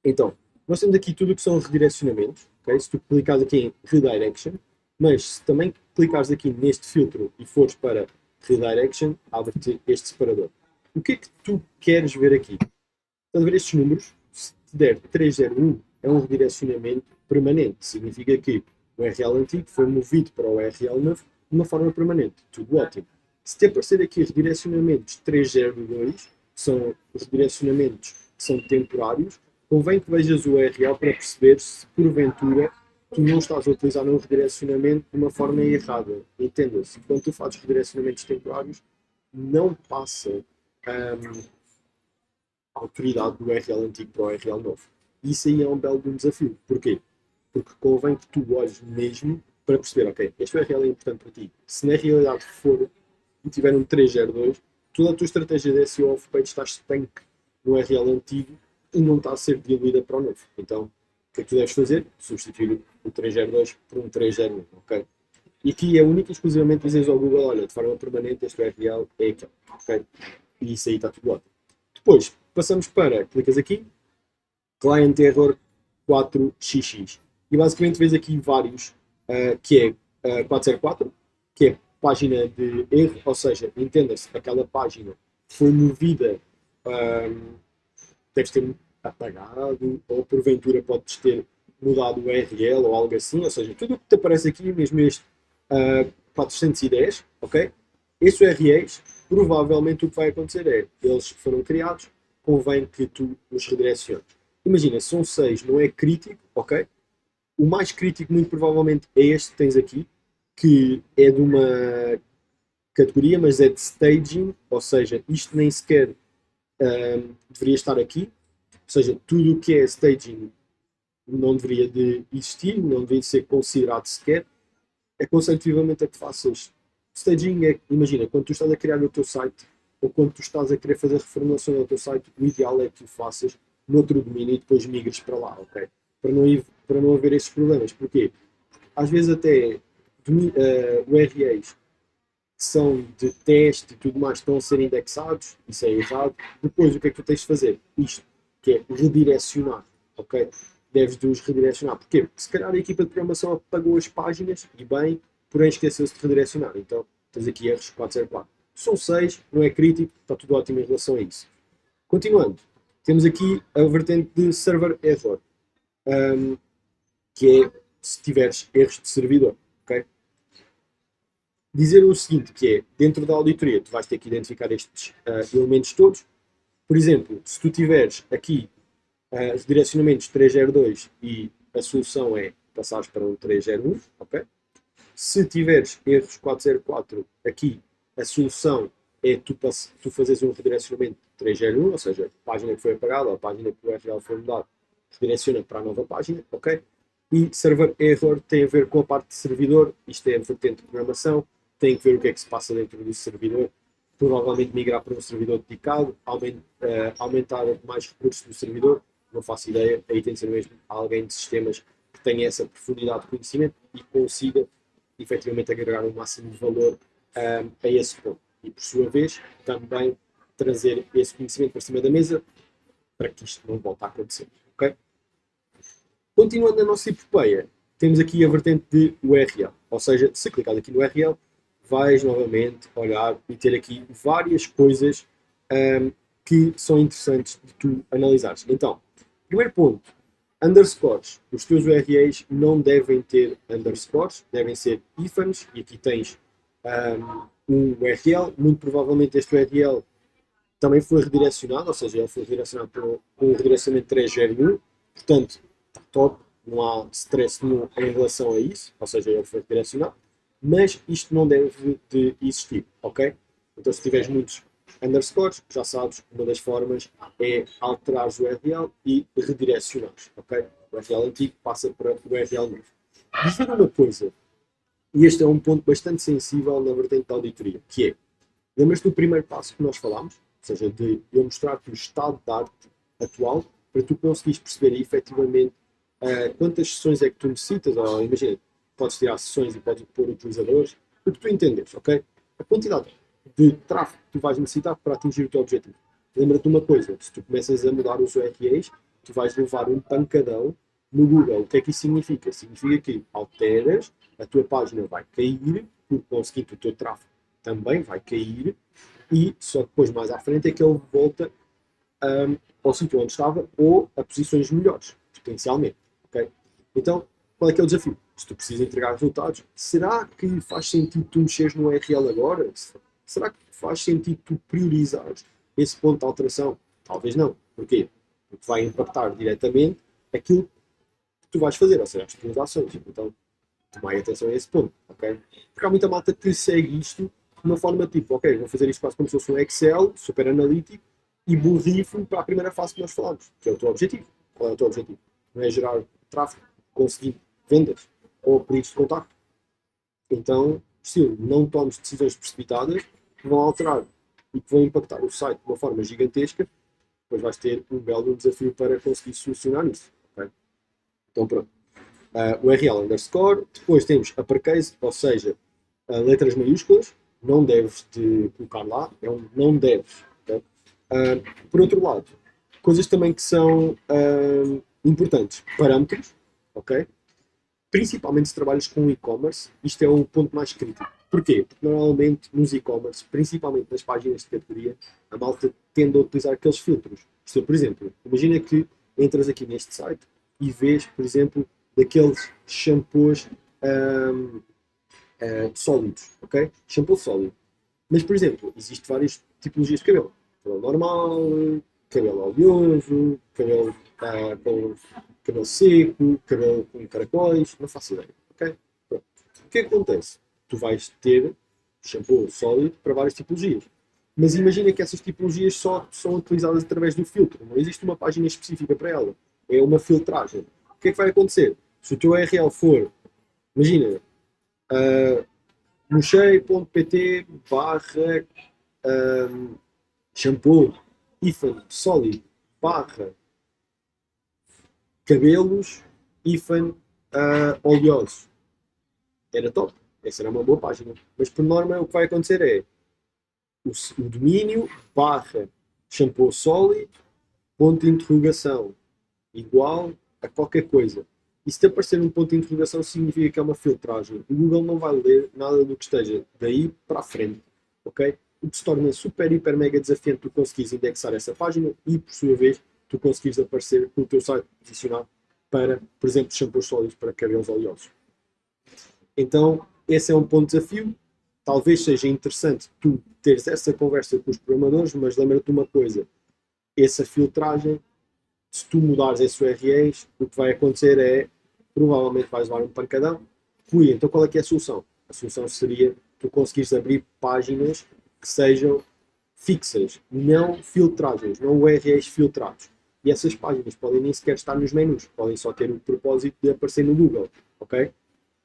Então, nós temos aqui tudo o que são redirecionamentos. Okay? Se tu clicares aqui em redirection, mas se também clicares aqui neste filtro e fores para redirection, abre-te este separador. O que é que tu queres ver aqui? Estás a ver estes números? Se te der 301, é um redirecionamento permanente. Significa que o URL antigo foi movido para o URL novo de uma forma permanente. Tudo ótimo. Se te aparecer aqui redirecionamentos 302, que são redirecionamentos que são temporários, convém que vejas o URL para perceber se porventura tu não estás a utilizar um redirecionamento de uma forma errada. Entenda-se. Quando tu fazes redirecionamentos temporários, não passa a autoridade do URL antigo para o URL novo. Isso aí é um belo desafio. Porquê? Porque convém que tu olhes mesmo para perceber, ok, este URL é importante para ti. Se na realidade for e tiver um 302, toda a tua estratégia de SEO off-page está estanque no URL antigo e não está a ser diluída para o novo. Então, o que é que tu deves fazer? Substituir o 302 por um 301, ok? E aqui é única e exclusivamente dizeres ao Google, olha, de forma permanente este URL é aquele, ok? E isso aí está tudo ótimo. Depois, passamos para, clicas aqui, Client Error 4xx. e basicamente vês aqui vários, que é 404, que é página de erro, ou seja, entenda-se, aquela página foi movida, um, deves ter apagado, ou porventura podes ter mudado o URL ou algo assim, ou seja, tudo o que te aparece aqui, mesmo este 410, ok? Esses URLs, provavelmente o que vai acontecer é, eles foram criados, convém que tu os redireciones. Imagina, são 6, não é crítico, ok? O mais crítico, muito provavelmente, é este que tens aqui, que é de uma categoria, mas é de staging, ou seja, isto nem sequer deveria estar aqui, ou seja, tudo o que é staging não deveria de existir, não deveria ser considerado sequer. Aconselho vivamente a que faças staging. Imagina, quando tu estás a criar o teu site ou quando tu estás a querer fazer reformulação do teu site, o ideal é que tu faças noutro domínio e depois migres para lá, ok? Para não haver esses problemas. Porquê? Às vezes até URLs que são de teste e tudo mais estão a ser indexados, isso é errado. Depois o que é que tu tens de fazer? Isto, que é redirecionar, ok? Deves de os redirecionar. Porquê? Porque se calhar a equipa de programação apagou as páginas e bem, porém esqueceu-se de redirecionar. Então tens aqui erros 404. São 6, não é crítico, está tudo ótimo em relação a isso. Continuando, temos aqui a vertente de server error, que é se tiveres erros de servidor, ok? Dizer o seguinte, que é, dentro da auditoria, tu vais ter que identificar estes elementos todos. Por exemplo, se tu tiveres aqui os direcionamentos 302 e a solução é passares para um 301, ok? Se tiveres erros 404 aqui, a solução é tu fazeres um redirecionamento 301, ou seja, a página que foi apagada, a página que o URL foi mudado, redireciona para a nova página, ok? E server error tem a ver com a parte de servidor, isto é a vertente de programação, tem que ver o que é que se passa dentro do servidor, provavelmente migrar para um servidor dedicado, aumentar mais recursos do servidor, não faço ideia, aí tem de ser mesmo alguém de sistemas que tenha essa profundidade de conhecimento e consiga efetivamente agregar o máximo de valor a esse ponto. E por sua vez, também trazer esse conhecimento para cima da mesa para que isto não volte a acontecer. Okay? Continuando a nossa epopeia, temos aqui a vertente de URL, ou seja, se clicar aqui no URL, vais novamente olhar e ter aqui várias coisas que são interessantes de tu analisares. Então, primeiro ponto, underscores. Os teus URLs não devem ter underscores, devem ser hífens, e aqui tens um URL, muito provavelmente este URL também foi redirecionado, ou seja, ele foi redirecionado com o redirecionamento 301, portanto, está top, não há stress nenhum em relação a isso, ou seja, ele foi redirecionado, mas isto não deve de existir, ok? Então, se tiveres muitos underscores, já sabes, uma das formas é alterar o URL e redirecionar, ok? O URL antigo passa para o URL novo. Dizer uma coisa, e este é um ponto bastante sensível na vertente da auditoria, que é, lembras-te do primeiro passo que nós falámos? Ou seja, de eu mostrar-te o estado da arte atual, para tu conseguires perceber efetivamente quantas sessões é que tu necessitas, ou imagina, podes tirar sessões e podes pôr utilizadores, o que tu entenderes, ok? A quantidade de tráfego que tu vais necessitar para atingir o teu objetivo. Lembra-te de uma coisa, se tu começas a mudar os URLs, tu vais levar um pancadão no Google. O que é que isso significa? Significa que alteras, a tua página vai cair, por conseguinte o teu tráfego também vai cair, e só depois mais à frente é que ele volta ao sítio onde estava ou a posições melhores, potencialmente. Okay? Então, qual é que é o desafio? Se tu precisas entregar resultados, será que faz sentido tu mexeres no URL agora? Será que faz sentido tu priorizares esse ponto de alteração? Talvez não. Porquê? Porque vai impactar diretamente aquilo que tu vais fazer, ou seja, as tuas ações. Então, tomai atenção a esse ponto, ok? Porque há muita malta que segue isto de uma forma tipo, ok, vou fazer isto quase como se fosse um Excel, super analítico, e borrifo para a primeira fase que nós falamos, que é o teu objetivo. Qual é o teu objetivo? Não é gerar tráfego, conseguir vendas ou pedidos de contacto. Então, estilo, não tomes decisões precipitadas que vão alterar e que vão impactar o site de uma forma gigantesca, depois vais ter um belo desafio para conseguir solucionar isso. Okay? Então, pronto. URL underscore, depois temos uppercase, ou seja, letras maiúsculas, não deves de colocar lá, é um não deves. Okay? Por outro lado, coisas também que são importantes, parâmetros, ok? Principalmente se trabalhas com e-commerce, isto é o ponto mais crítico. Porquê? Porque normalmente nos e-commerce, principalmente nas páginas de categoria, a malta tende a utilizar aqueles filtros. Isto, por exemplo, imagina que entras aqui neste site e vês, por exemplo, daqueles shampoos sólidos, ok? Shampoo sólido. Mas, por exemplo, existem várias tipologias de cabelo. Cabelo normal, cabelo oleoso, cabelo com cabelo seco, cabelo com caracóis, não faço ideia, ok? Pronto. O que é que acontece? Tu vais ter shampoo sólido para várias tipologias. Mas imagina que essas tipologias só são utilizadas através do filtro. Não existe uma página específica para ela. É uma filtragem. O que é que vai acontecer? Se o teu URL for, imagina, uh, mochei.pt barra shampoo sólido barra cabelos oleosos. Era top. Essa era uma boa página. Mas por norma o que vai acontecer é o domínio barra shampoo sólido ponto de interrogação igual a qualquer coisa. E se te aparecer um ponto de interrogação significa que é uma filtragem. O Google não vai ler nada do que esteja daí para a frente. Ok? O que se torna super, hiper, mega desafiante tu conseguires indexar essa página e, por sua vez, tu conseguires aparecer com o teu site posicionado para, por exemplo, shampoos sólidos para cabelos oleosos. Então, esse é um ponto de desafio. Talvez seja interessante tu teres essa conversa com os programadores, mas lembra-te uma coisa: essa filtragem, se tu mudares esses URLs, o que vai acontecer é, provavelmente vais levar um pancadão. Rui, então qual é que é a solução? A solução seria tu conseguires abrir páginas que sejam fixas, não filtragens, não URLs filtrados. E essas páginas podem nem sequer estar nos menus, podem só ter o propósito de aparecer no Google, ok?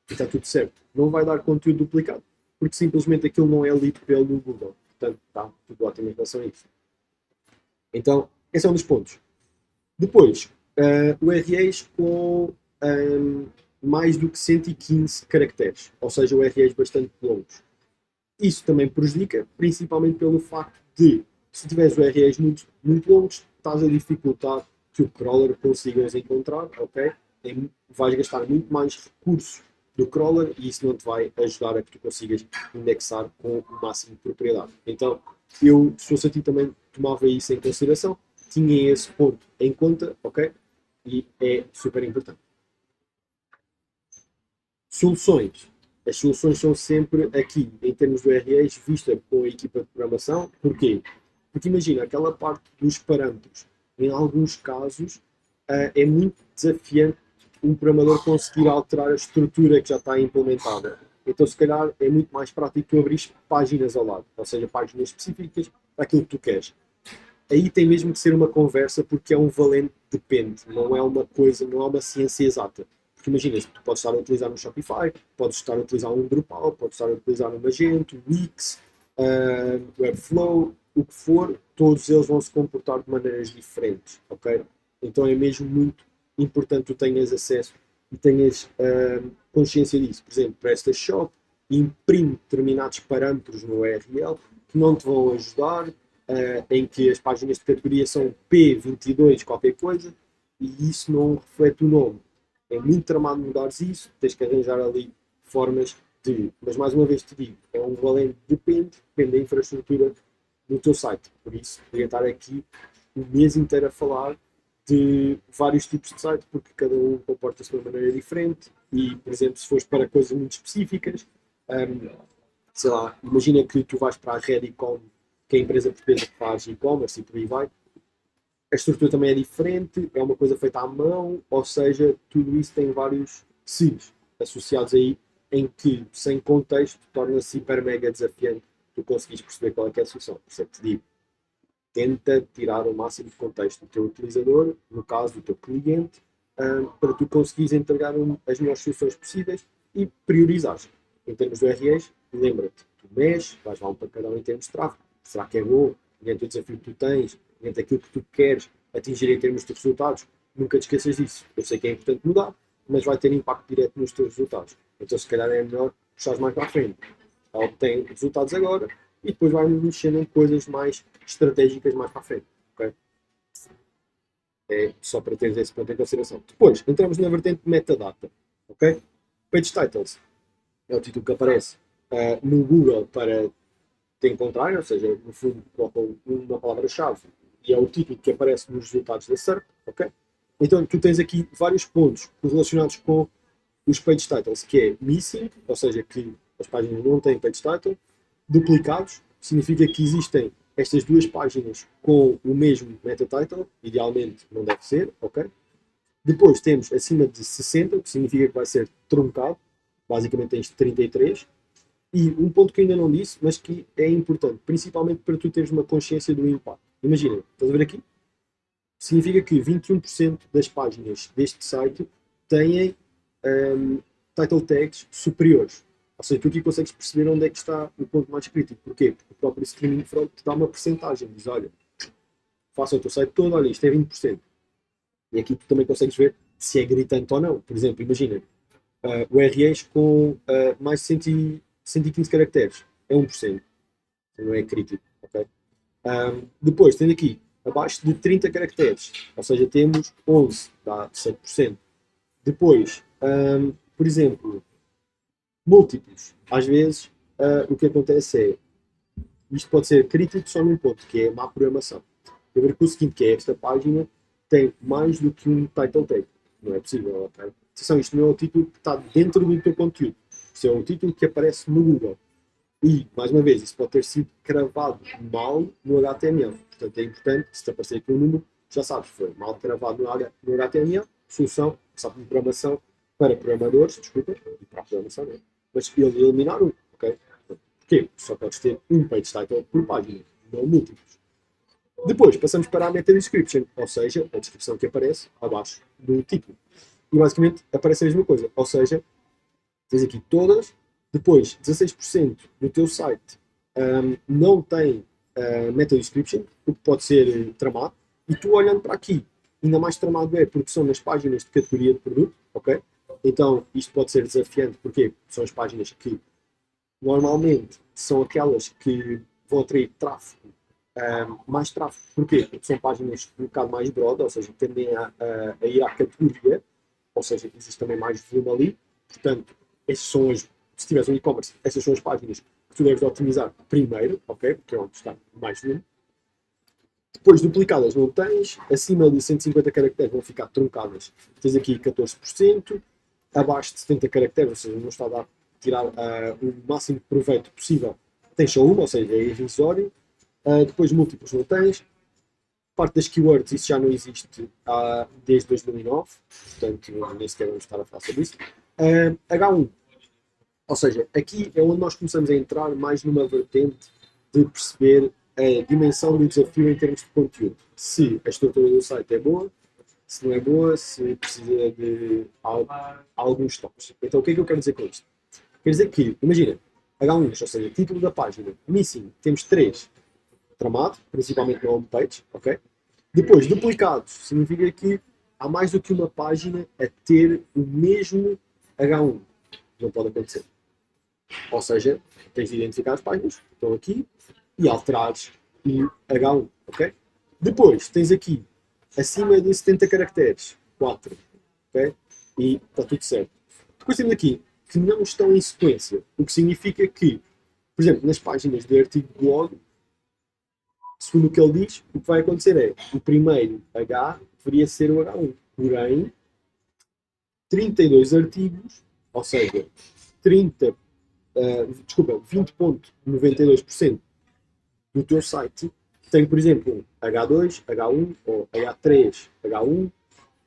E está tudo certo. Não vai dar conteúdo duplicado, porque simplesmente aquilo não é lido pelo Google. Portanto, está tudo ótimo em relação a isso. Então, esse é um dos pontos. Depois, URLs com mais do que 115 caracteres, ou seja, URLs bastante longos. Isso também prejudica, principalmente pelo facto de, se tiveres URLs muito, muito longos, estás a dificultar que o crawler consiga os encontrar, ok? Vais gastar muito mais recursos do crawler e isso não te vai ajudar a que tu consigas indexar com o máximo de propriedade. Então, eu, se fosse a ti, também tomava isso em consideração, tinha esse ponto em conta, ok? E é super importante. Soluções. As soluções são sempre aqui, em termos de URLs, vista com a equipa de programação. Porquê? Porque imagina, aquela parte dos parâmetros, em alguns casos, é muito desafiante um programador conseguir alterar a estrutura que já está implementada. Então, se calhar, é muito mais prático tu abrir páginas ao lado, ou seja, páginas específicas para aquilo que tu queres. Aí tem mesmo que ser uma conversa, porque é um valente depende, não é uma coisa, não é uma ciência exata. Porque imagina, tu podes estar a utilizar um Shopify, podes estar a utilizar um Drupal, podes estar a utilizar um Magento, um Wix, Webflow, o que for, todos eles vão se comportar de maneiras diferentes, ok? Então é mesmo muito importante que tu tenhas acesso e tenhas consciência disso. Por exemplo, PrestaShop imprime determinados parâmetros no URL que não te vão ajudar, em que as páginas de categoria são P22 qualquer coisa e isso não reflete o nome. É muito tramado mudares isso, tens que arranjar ali formas de. Mas mais uma vez te digo, é um valente depende da infraestrutura do teu site. Por isso, poderia estar aqui o mês inteiro a falar de vários tipos de site, porque cada um comporta-se de uma maneira diferente e, por exemplo, se fores para coisas muito específicas, sei lá, imagina que tu vais para a Redicom, que é a empresa portuguesa que faz e-commerce e por aí vai, a estrutura também é diferente, é uma coisa feita à mão, ou seja, tudo isso tem vários SIGs associados aí, em que, sem contexto, torna-se hiper mega desafiante tu conseguires perceber qual é que é a solução. Por isso é que te digo, tenta tirar o máximo de contexto do teu utilizador, no caso do teu cliente, para tu conseguires entregar as melhores soluções possíveis e priorizares. Em termos de URLs, lembra-te, tu mexes, vais lá um pancadão em termos de tráfego. Será que é bom? Mediante o desafio que tu tens, mediante aquilo que tu queres atingir em termos de resultados, nunca te esqueças disso. Eu sei que é importante mudar, mas vai ter impacto direto nos teus resultados. Então, se calhar, é melhor puxares mais para a frente. Ela obtém resultados agora e depois vai mexendo em coisas mais estratégicas mais para a frente. Okay? É só para teres esse ponto em consideração. Depois, entramos na vertente de metadata. Okay? Page titles é o título que aparece no Google para te encontrar, ou seja, no fundo colocam uma palavra-chave e é o título que aparece nos resultados da SERP, ok? Então tu tens aqui vários pontos relacionados com os page titles, que é missing, ou seja, que as páginas não têm page title, duplicados, significa que existem estas duas páginas com o mesmo meta title, idealmente não deve ser, ok? Depois temos acima de 60, o que significa que vai ser truncado, basicamente tens 33. E um ponto que ainda não disse, mas que é importante, principalmente para tu teres uma consciência do impacto. Imagina, estás a ver aqui? Significa que 21% das páginas deste site têm title tags superiores. Ou seja, tu aqui consegues perceber onde é que está o ponto mais crítico. Porquê? Porque o próprio Screaming Frog te dá uma porcentagem. Diz, olha, faça o teu site todo, olha, isto é 20%. E aqui tu também consegues ver se é gritante ou não. Por exemplo, imagina, URLs com mais de 115 caracteres. É 1%. Não é crítico. Okay? Depois, tendo aqui abaixo de 30 caracteres, ou seja, temos 11, dá 7%. Depois, por exemplo, múltiplos. Às vezes, o que acontece é, isto pode ser crítico só num ponto, que é a má programação. Eu ver que o seguinte, que é esta página tem mais do que um title tag. Não é possível, ok? Atenção, isto não é o título que está dentro do teu conteúdo. Isto é o título que aparece no Google. E, mais uma vez, isso pode ter sido cravado mal no HTML. Portanto, é importante, se te aparecer aqui um número, já sabes, foi mal cravado no HTML, solução, sabe de programação para programadores, desculpa, e para a programação, não é? Mas eles eliminaram, ok? Porquê? Porque só podes ter um page title por página, não múltiplos. Depois, passamos para a meta description, ou seja, a descrição que aparece abaixo do título. E, basicamente, aparece a mesma coisa, ou seja, tens aqui todas, depois 16% do teu site não tem meta description, o que pode ser tramado, e tu olhando para aqui, ainda mais tramado é porque são nas páginas de categoria de produto, ok? Então isto pode ser desafiante, porque são as páginas que normalmente são aquelas que vão atrair tráfego, mais tráfego. Porquê? Porque são páginas um bocado mais broad, ou seja, tendem a ir à categoria, ou seja, existe também mais volume ali. Portanto, essas são as, se tiveres um e-commerce, essas são as páginas que tu deves otimizar primeiro, ok? Porque é onde está mais volume. Depois, duplicadas não tens, acima de 150 caracteres vão ficar truncadas. Tens aqui 14%, abaixo de 70 caracteres, ou seja, não está a dar, tirar o máximo de proveito possível, tens só uma, ou seja, é irrisório. Depois, múltiplos não tens. Parte das keywords, isso já não existe desde 2009, portanto, nem sequer vamos estar a falar sobre isso. H1, ou seja, aqui é onde nós começamos a entrar mais numa vertente de perceber a dimensão do desafio em termos de conteúdo. Se a estrutura do site é boa, se não é boa, se precisa de alguns toques. Então, o que é que eu quero dizer com isto? Quer dizer que, imagina, H1, ou seja, título da página, missing, temos 3 tramado, principalmente no homepage, ok? Depois, duplicados, significa que há mais do que uma página a ter o mesmo H1. Não pode acontecer. Ou seja, tens de identificar as páginas que estão aqui e alterares o H1, ok? Depois, tens aqui, acima de 70 caracteres, 4, ok? E está tudo certo. Depois temos aqui, que não estão em sequência, o que significa que, por exemplo, nas páginas de artigo de blog, segundo o que ele diz, o que vai acontecer é o primeiro H deveria ser o H1. Porém, 32 artigos, ou seja, 30, desculpa, 20,92% do teu site tem, por exemplo, H2, H1 ou H3, H1,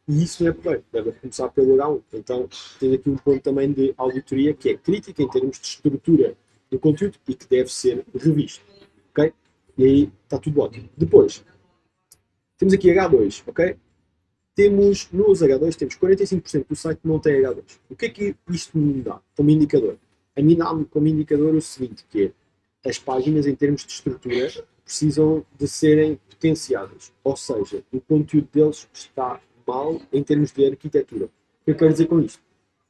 e isso não é porreiro, deve começar pelo H1. Então, tem aqui um ponto também de auditoria que é crítica em termos de estrutura do conteúdo e que deve ser revisto. Ok? E aí está tudo ótimo. Depois, temos aqui H2, ok? Temos, nos H2, temos 45% do site que não tem H2. O que é que isto me dá como indicador? A mim dá-me como indicador o seguinte, que é, as páginas em termos de estrutura precisam de serem potenciadas. Ou seja, o conteúdo deles está mal em termos de arquitetura. O que eu quero dizer com isto?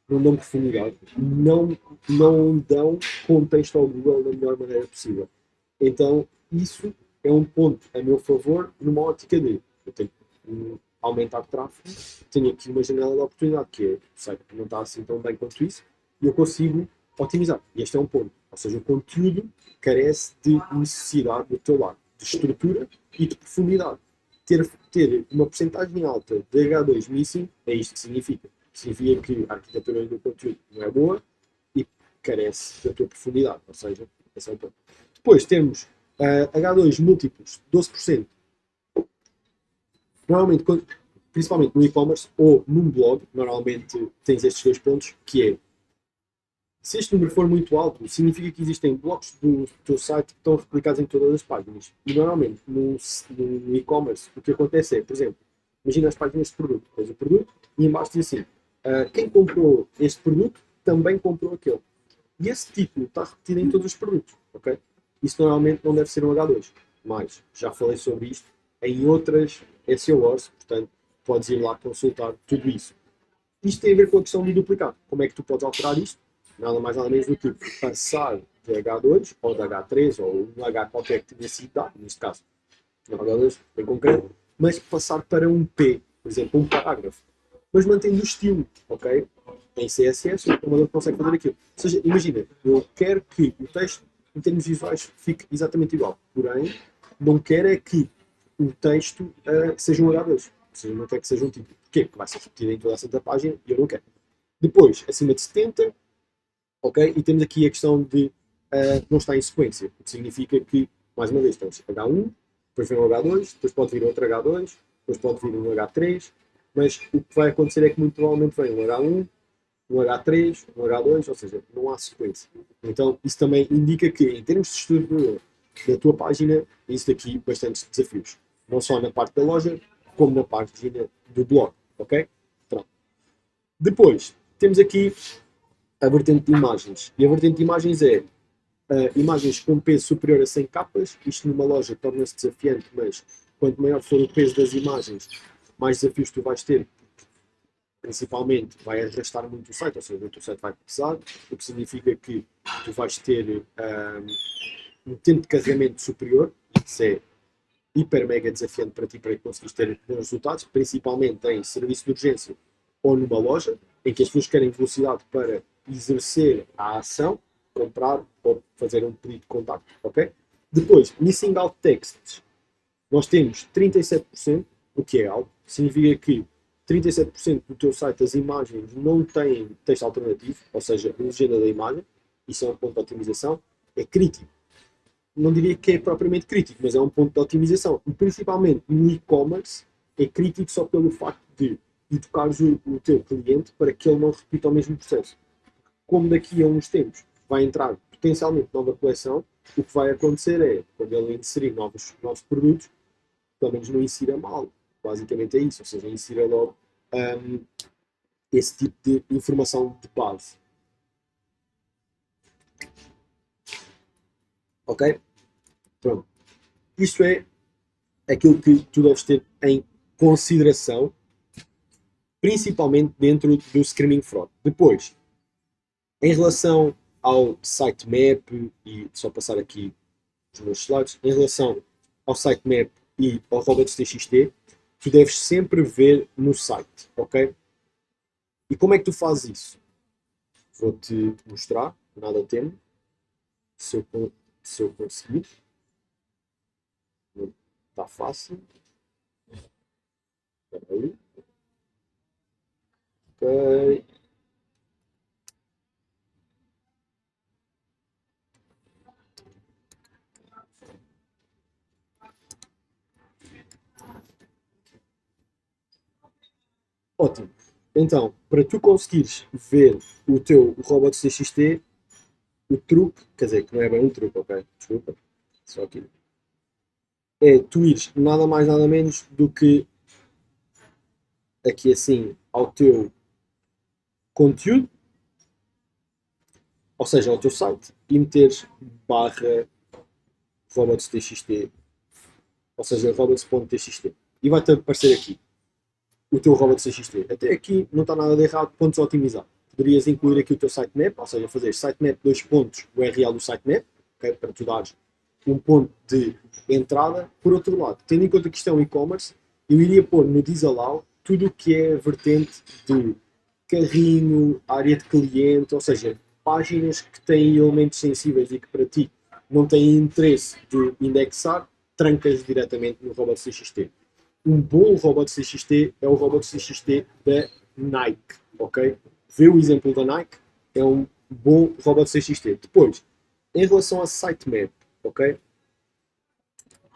Não dão profundidade, não dão contexto ao Google da melhor maneira possível. Então, isso é um ponto a meu favor numa ótica de eu tenho que aumentar o tráfego, tenho aqui uma janela de oportunidade que é o site que não está assim tão bem quanto isso, eu consigo otimizar. E este é um ponto. Ou seja, o conteúdo carece de necessidade do teu lado, de estrutura e de profundidade. Ter uma porcentagem alta de H2 missing é isto que significa. Significa que a arquitetura do conteúdo não é boa e carece da tua profundidade. Ou seja, esse é o ponto. Depois temos H2 múltiplos, 12%. Normalmente, principalmente no e-commerce ou num blog, normalmente tens estes dois pontos, que é, se este número for muito alto, significa que existem blocos do teu site que estão replicados em todas as páginas. E normalmente, no e-commerce, o que acontece é, por exemplo, imagina as páginas de produto, tens o produto e embaixo diz assim, quem comprou este produto também comprou aquele. E esse título está repetido em todos os produtos, ok? Isso normalmente não deve ser um H2, mas já falei sobre isto em outras SEOs, portanto, podes ir lá consultar tudo isso. Isto tem a ver com a questão do duplicado. Como é que tu podes alterar isto? Nada mais nada menos do que passar de H2 ou de H3 ou um H qualquer que tenha sido dado, neste caso, não H2 em concreto, mas passar para um P, por exemplo, um parágrafo, mas mantendo o estilo, ok? Em CSS, o programador consegue fazer aquilo. Ou seja, imagina, eu quero que o texto, em termos visuais, fique exatamente igual, porém, não quero é que o texto seja um H2, ou seja, não quero que seja um título. Porquê? Porque vai ser repetido em toda a santa página e eu não quero. Depois, acima de 70, ok? E temos aqui a questão de não estar em sequência, o que significa que, mais uma vez, temos H1, depois vem o H2, depois pode vir outro H2, depois pode vir um H3, mas o que vai acontecer é que muito provavelmente vem um H1, um H3, um H2, ou seja, não há sequência. Então, isso também indica que, em termos de estrutura da tua página, isso daqui bastantes desafios. Não só na parte da loja, como na página do blog, ok? Pronto. Depois, temos aqui a vertente de imagens. E a vertente de imagens é imagens com peso superior a 100 capas. Isto numa loja torna-se desafiante, mas quanto maior for o peso das imagens, mais desafios tu vais ter. Principalmente vai arrastar muito o site, ou seja, o teu site vai pesar, o que significa que tu vais ter um tempo de carregamento superior. Isso é hiper mega desafiante para ti, para conseguires ter bons resultados, principalmente em serviço de urgência ou numa loja, em que as pessoas querem velocidade para exercer a ação, comprar ou fazer um pedido de contacto, ok? Depois, missing out texts, nós temos 37%, o que é alto, significa que 37% do teu site, as imagens não têm texto alternativo, ou seja, a legenda da imagem, isso é um ponto de otimização, é crítico. Não diria que é propriamente crítico, mas é um ponto de otimização. E principalmente no e-commerce, é crítico só pelo facto de educares o teu cliente para que ele não repita o mesmo processo. Como daqui a uns tempos vai entrar potencialmente nova coleção, o que vai acontecer é, quando ele inserir novos produtos, pelo menos não insira mal. Basicamente é isso, ou seja, insira logo esse tipo de informação de base. Ok? Pronto. Isto é aquilo que tu deves ter em consideração, principalmente dentro do Screaming Frog. Depois, em relação ao sitemap, e só passar aqui os meus slides, em relação ao sitemap e ao robots.txt, tu deves sempre ver no site, ok? E como é que tu fazes isso? Vou-te mostrar, nada temo, se eu conseguir. Não está fácil. Espera aí. Ok. Ótimo. Então, para tu conseguires ver o teu robots.txt, o truque, quer dizer, que não é bem um truque, ok? Desculpa. Só aqui. É tu ires nada mais nada menos do que aqui assim ao teu conteúdo, ou seja, ao teu site, e meteres barra robots.txt, ou seja, robots.txt. E vai-te aparecer aqui o teu robots.txt. Até aqui não está nada de errado, pontos a otimizar. Poderias incluir aqui o teu sitemap, ou seja, fazer sitemap 2 pontos, o URL do sitemap, okay, para tu dares um ponto de entrada. Por outro lado, tendo em conta que isto é um e-commerce, eu iria pôr no disallow tudo o que é vertente de carrinho, área de cliente, ou seja, páginas que têm elementos sensíveis e que para ti não têm interesse de indexar, trancas diretamente no robot CXT. Um bom robot CXT é o robot CXT da Nike, ok? Vê o exemplo da Nike, é um bom robot CXT. Depois, em relação a sitemap, ok?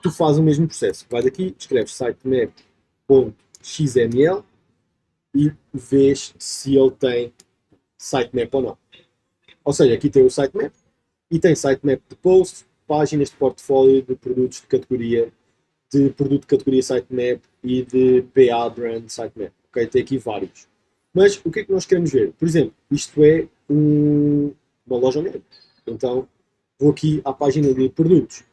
Tu fazes o mesmo processo. Vais aqui, escreves sitemap.xml e vês se ele tem sitemap ou não. Ou seja, aqui tem o sitemap e tem sitemap de post, páginas de portfólio de produtos de produto de categoria sitemap e de PA brand sitemap. Ok, tem aqui vários. Mas o que é que nós queremos ver? Por exemplo, isto é uma loja online. Então vou aqui à página de produtos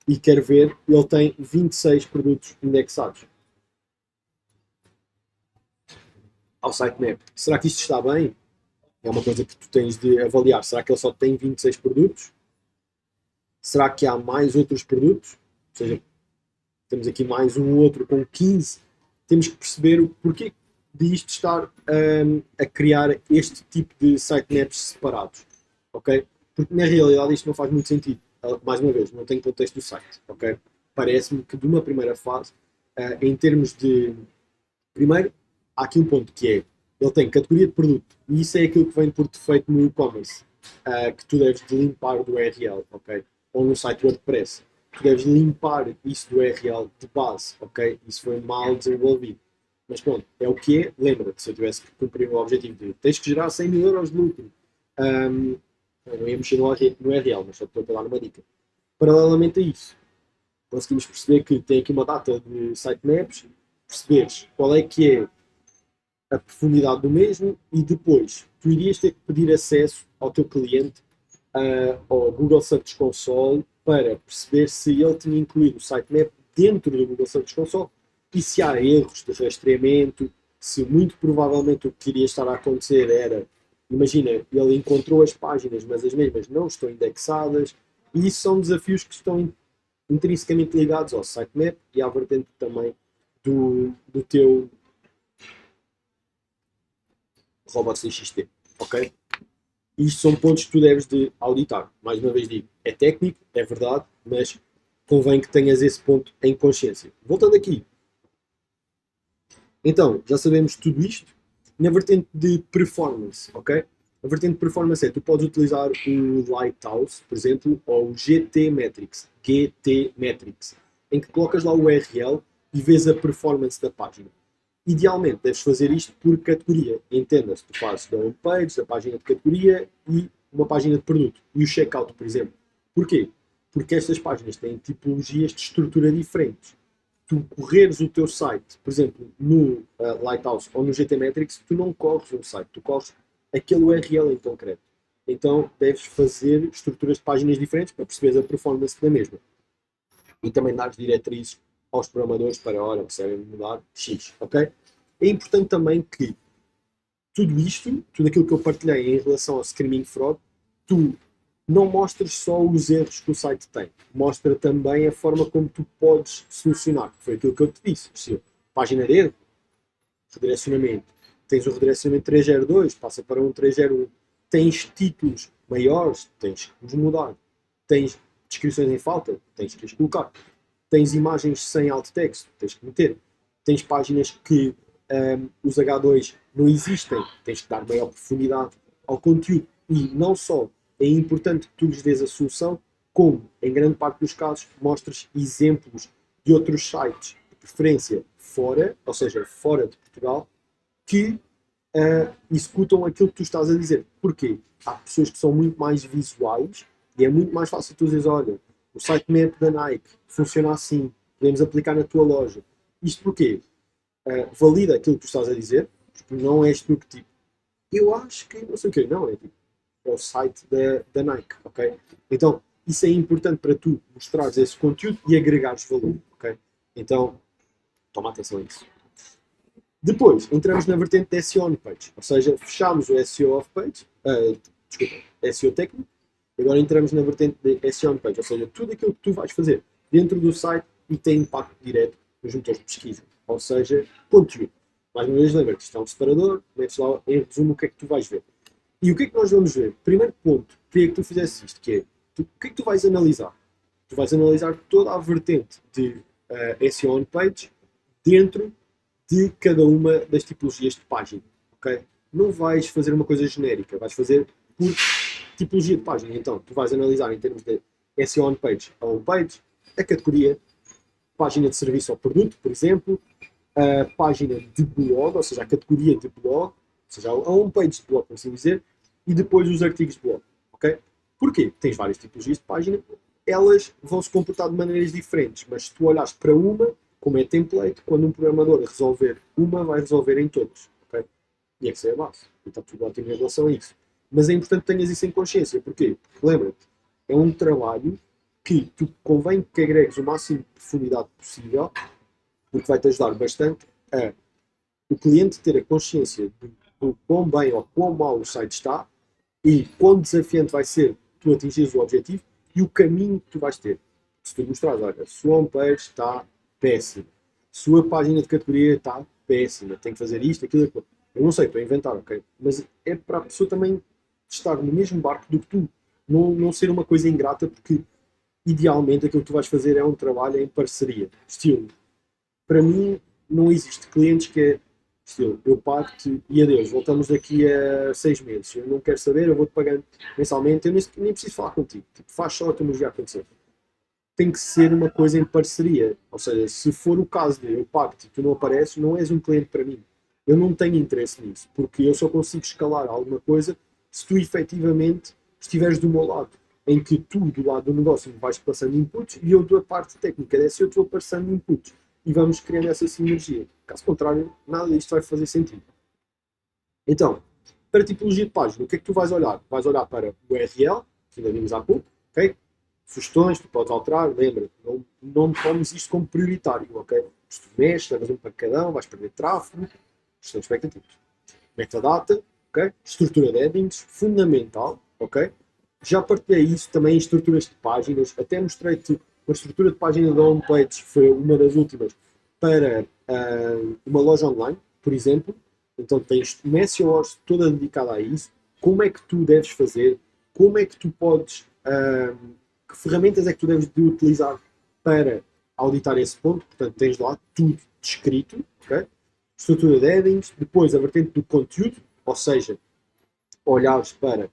e quero ver, ele tem 26 produtos indexados ao sitemap. Será que isto está bem? É uma coisa que tu tens de avaliar. Será que ele só tem 26 produtos? Será que há mais outros produtos? Ou seja, temos aqui mais um outro com 15. Temos que perceber o porquê de isto estar a criar este tipo de sitemaps separados. Ok? Porque na realidade isto não faz muito sentido. Mais uma vez, não tem contexto do site. Ok? Parece-me que de uma primeira fase, em termos de. Primeiro, há aqui um ponto que é, ele tem categoria de produto, e isso é aquilo que vem por defeito no e-commerce, que tu deves de limpar do URL, ok? Ou no site WordPress. Tu deves limpar isso do URL de base, ok? Isso foi mal desenvolvido. Mas pronto, é o que é. Lembra-te, se eu tivesse que cumprir o objetivo de tens que gerar 100 mil euros de lucro, eu não ia mexer no URL, mas só estou a dar uma dica. Paralelamente a isso, conseguimos perceber que tem aqui uma data de sitemaps, perceberes qual é que é a profundidade do mesmo e depois tu irias ter que pedir acesso ao teu cliente ao Google Search Console para perceber se ele tinha incluído o sitemap dentro do Google Search Console e se há erros de rastreamento, se muito provavelmente o que iria estar a acontecer era, imagina, ele encontrou as páginas, mas as mesmas não estão indexadas, e isso são desafios que estão intrinsecamente ligados ao sitemap e à vertente também do teu robot CXT, ok? Isto são pontos que tu deves de auditar. Mais uma vez digo, é técnico, é verdade, mas convém que tenhas esse ponto em consciência. Voltando aqui. Então, já sabemos tudo isto. Na vertente de performance, ok? A vertente de performance é, tu podes utilizar o Lighthouse, por exemplo, ou o GT Metrics, em que colocas lá o URL e vês a performance da página. Idealmente, deves fazer isto por categoria. Entenda-se, tu fazes da homepage, da página de categoria e uma página de produto. E o checkout, por exemplo. Porquê? Porque estas páginas têm tipologias de estrutura diferentes. Tu correres o teu site, por exemplo, no Lighthouse ou no GT Metrics, tu não corres um site, tu corres aquele URL em concreto. Então, deves fazer estruturas de páginas diferentes para perceberes a performance da mesma. E também dar diretrizes aos programadores para a hora que serem mudar X, ok? É importante também que tudo isto, tudo aquilo que eu partilhei em relação ao Screaming Frog, tu não mostres só os erros que o site tem, mostra também a forma como tu podes solucionar. Foi aquilo que eu te disse. Se página de erro, redirecionamento. Tens o redirecionamento 302, passa para um 301. Tens títulos maiores, tens que os mudar. Tens descrições em falta, tens que as colocar. Tens imagens sem alt text, tens que meter. Tens páginas que os H2 não existem, tens que dar maior profundidade ao conteúdo. E não só é importante que tu lhes dês a solução, como, em grande parte dos casos, mostres exemplos de outros sites, de preferência fora, ou seja, fora de Portugal, que executam aquilo que tu estás a dizer. Porquê? Há pessoas que são muito mais visuais e é muito mais fácil tu dizeres, olha, o sitemap da Nike funciona assim, podemos aplicar na tua loja. Isto porquê? Valida aquilo que tu estás a dizer, porque não és tu que tipo, eu acho que não sei o quê, não, é tipo, é o site da Nike, ok? Então, isso é importante para tu mostrares esse conteúdo e agregares valor, ok? Então, toma atenção a isso. Depois, entramos na vertente de SEO on-page, ou seja, fechamos o SEO off-page, SEO técnico, agora entramos na vertente de SEO on-page, ou seja, tudo aquilo que tu vais fazer dentro do site e tem impacto direto nos motores de pesquisa, ou seja, conteúdo. Mais uma vez, lembra-te, isto é um separador, metes lá em resumo o que é que tu vais ver. E o que é que nós vamos ver? Primeiro ponto, queria que tu fizesse isto, que é, o que é que tu vais analisar? Tu vais analisar toda a vertente de SEO on-page dentro de cada uma das tipologias de página, ok? Não vais fazer uma coisa genérica, vais fazer por tipologia de página. Então, tu vais analisar em termos de SEO on-page a on-page, a categoria, página de serviço ou produto, por exemplo, a página de blog, ou seja, a categoria de blog, ou seja, a homepage de blog, por assim dizer, e depois os artigos de blog, ok? Porquê? Tens várias tipologias de página, elas vão se comportar de maneiras diferentes, mas se tu olhares para uma, como é template, quando um programador resolver uma, vai resolver em todas, ok? E essa é a base, e está tudo ótimo em relação a isso. Mas é importante que tenhas isso em consciência, porquê? Porque lembra-te, é um trabalho que tu convém que agregues o máximo de profundidade possível, porque vai-te ajudar bastante a o cliente ter a consciência do quão bem ou quão mal o site está e quão desafiante vai ser tu atingires o objetivo e o caminho que tu vais ter. Se tu mostrares, olha, a sua homepage está péssima, a sua página de categoria está péssima, tem que fazer isto, aquilo, aquilo. Eu não sei, estou a inventar, ok? Mas é para a pessoa também estar no mesmo barco do que tu. Não ser uma coisa ingrata, porque idealmente aquilo que tu vais fazer é um trabalho em parceria. Estilo, para mim, não existe clientes que é estilo, eu pago-te e adeus, voltamos daqui a 6 meses. Eu não quero saber, eu vou-te pagando mensalmente, eu nem preciso falar contigo. Tipo, faz só a tua magia acontecer. Tem que ser uma coisa em parceria. Ou seja, se for o caso de eu pago-te e tu não apareces, não és um cliente para mim. Eu não tenho interesse nisso, porque eu só consigo escalar alguma coisa se tu efetivamente estiveres do meu lado. Em que tu, do lado do negócio, me vais passando inputs e eu, da parte técnica dessa, eu te vou passando inputs e vamos criando essa sinergia. Caso contrário, nada disto vai fazer sentido. Então, para a tipologia de página, o que é que tu vais olhar? Vais olhar para o URL, que ainda vimos há pouco, ok? Sugestões, tu podes alterar, lembra, não tomes isto como prioritário, ok? Se tu mexes, levas um pancadão, vais perder tráfego, gestão de expectativas. Metadata, ok? Estrutura de headings, fundamental, ok? Já partilhei isso também em estruturas de páginas, até mostrei-te uma estrutura de página da homepage, foi uma das últimas, para uma loja online, por exemplo. Então tens uma SEO toda dedicada a isso, como é que tu deves fazer, como é que tu podes, que ferramentas é que tu deves de utilizar para auditar esse ponto, portanto tens lá tudo descrito, ok? Estrutura de headings, depois a vertente do conteúdo, ou seja, olhares para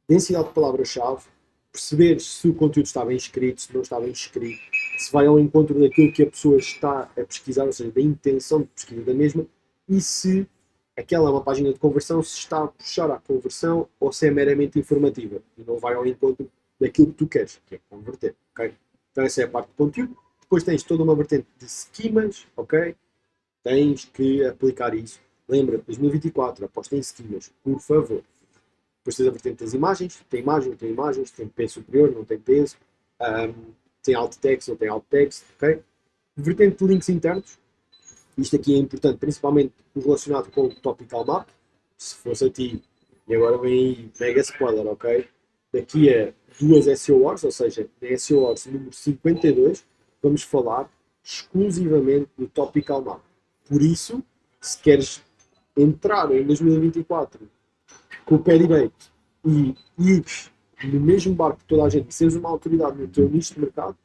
densidade de palavras-chave, perceber se o conteúdo está bem escrito, se não está bem escrito, se vai ao encontro daquilo que a pessoa está a pesquisar, ou seja, da intenção de pesquisa da mesma, e se aquela é uma página de conversão, se está a puxar à conversão ou se é meramente informativa e não vai ao encontro daquilo que tu queres, que é converter, ok? Então essa é a parte do conteúdo. Depois tens toda uma vertente de esquemas, ok? Tens que aplicar isso. Lembra, 2024, aposta em esquemas, por favor. Depois tens a vertente das imagens, tem imagem, não tem imagens, tem peso superior, não tem peso, tem alt text, não tem alt text, ok? Vertente de links internos, isto aqui é importante, principalmente relacionado com o topical map, se fosse a ti, e agora vem aí mega spoiler, ok? Daqui a duas SEO Wars, ou seja, na SEO Wars número 52, vamos falar exclusivamente do topical map. Por isso, se queres entrar em 2024 com o pé direito e ir no mesmo barco que toda a gente e seres uma autoridade no teu nicho de mercado,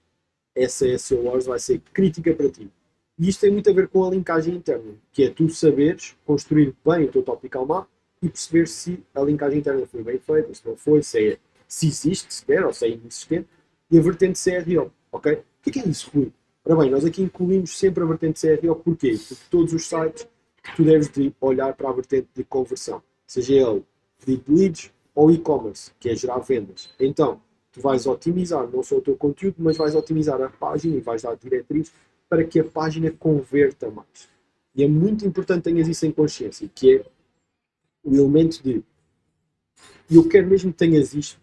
essa SEO Wars vai ser crítica para ti. E isto tem muito a ver com a linkagem interna, que é tu saberes construir bem o teu topical map e perceber se a linkagem interna foi bem feita, se não foi, se existe sequer, ou se é inexistente, e a vertente CRO, ok? O que é isso, Rui? Ora bem, nós aqui incluímos sempre a vertente CRO, porquê? Porque todos os sites tu deves de olhar para a vertente de conversão, seja ele de leads ou e-commerce, que é gerar vendas. Então, tu vais otimizar não só o teu conteúdo, mas vais otimizar a página e vais dar diretrizes para que a página converta mais. E é muito importante que tenhas isso em consciência, que é o elemento de eu quero mesmo que tenhas isto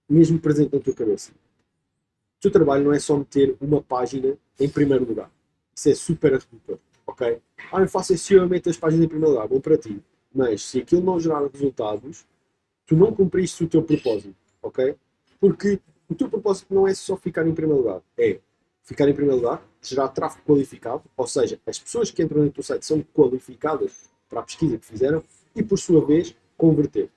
mesmo presente na tua cabeça. O teu trabalho não é só meter uma página em primeiro lugar. Isso é super redutor, ok? Eu faço SEO, eu meto as páginas em primeiro lugar, bom para ti. Mas se aquilo não gerar resultados, tu não cumpriste o teu propósito, ok? Porque o teu propósito não é só ficar em primeiro lugar, é ficar em primeiro lugar, gerar tráfego qualificado, ou seja, as pessoas que entram no teu site são qualificadas para a pesquisa que fizeram e, por sua vez, converter.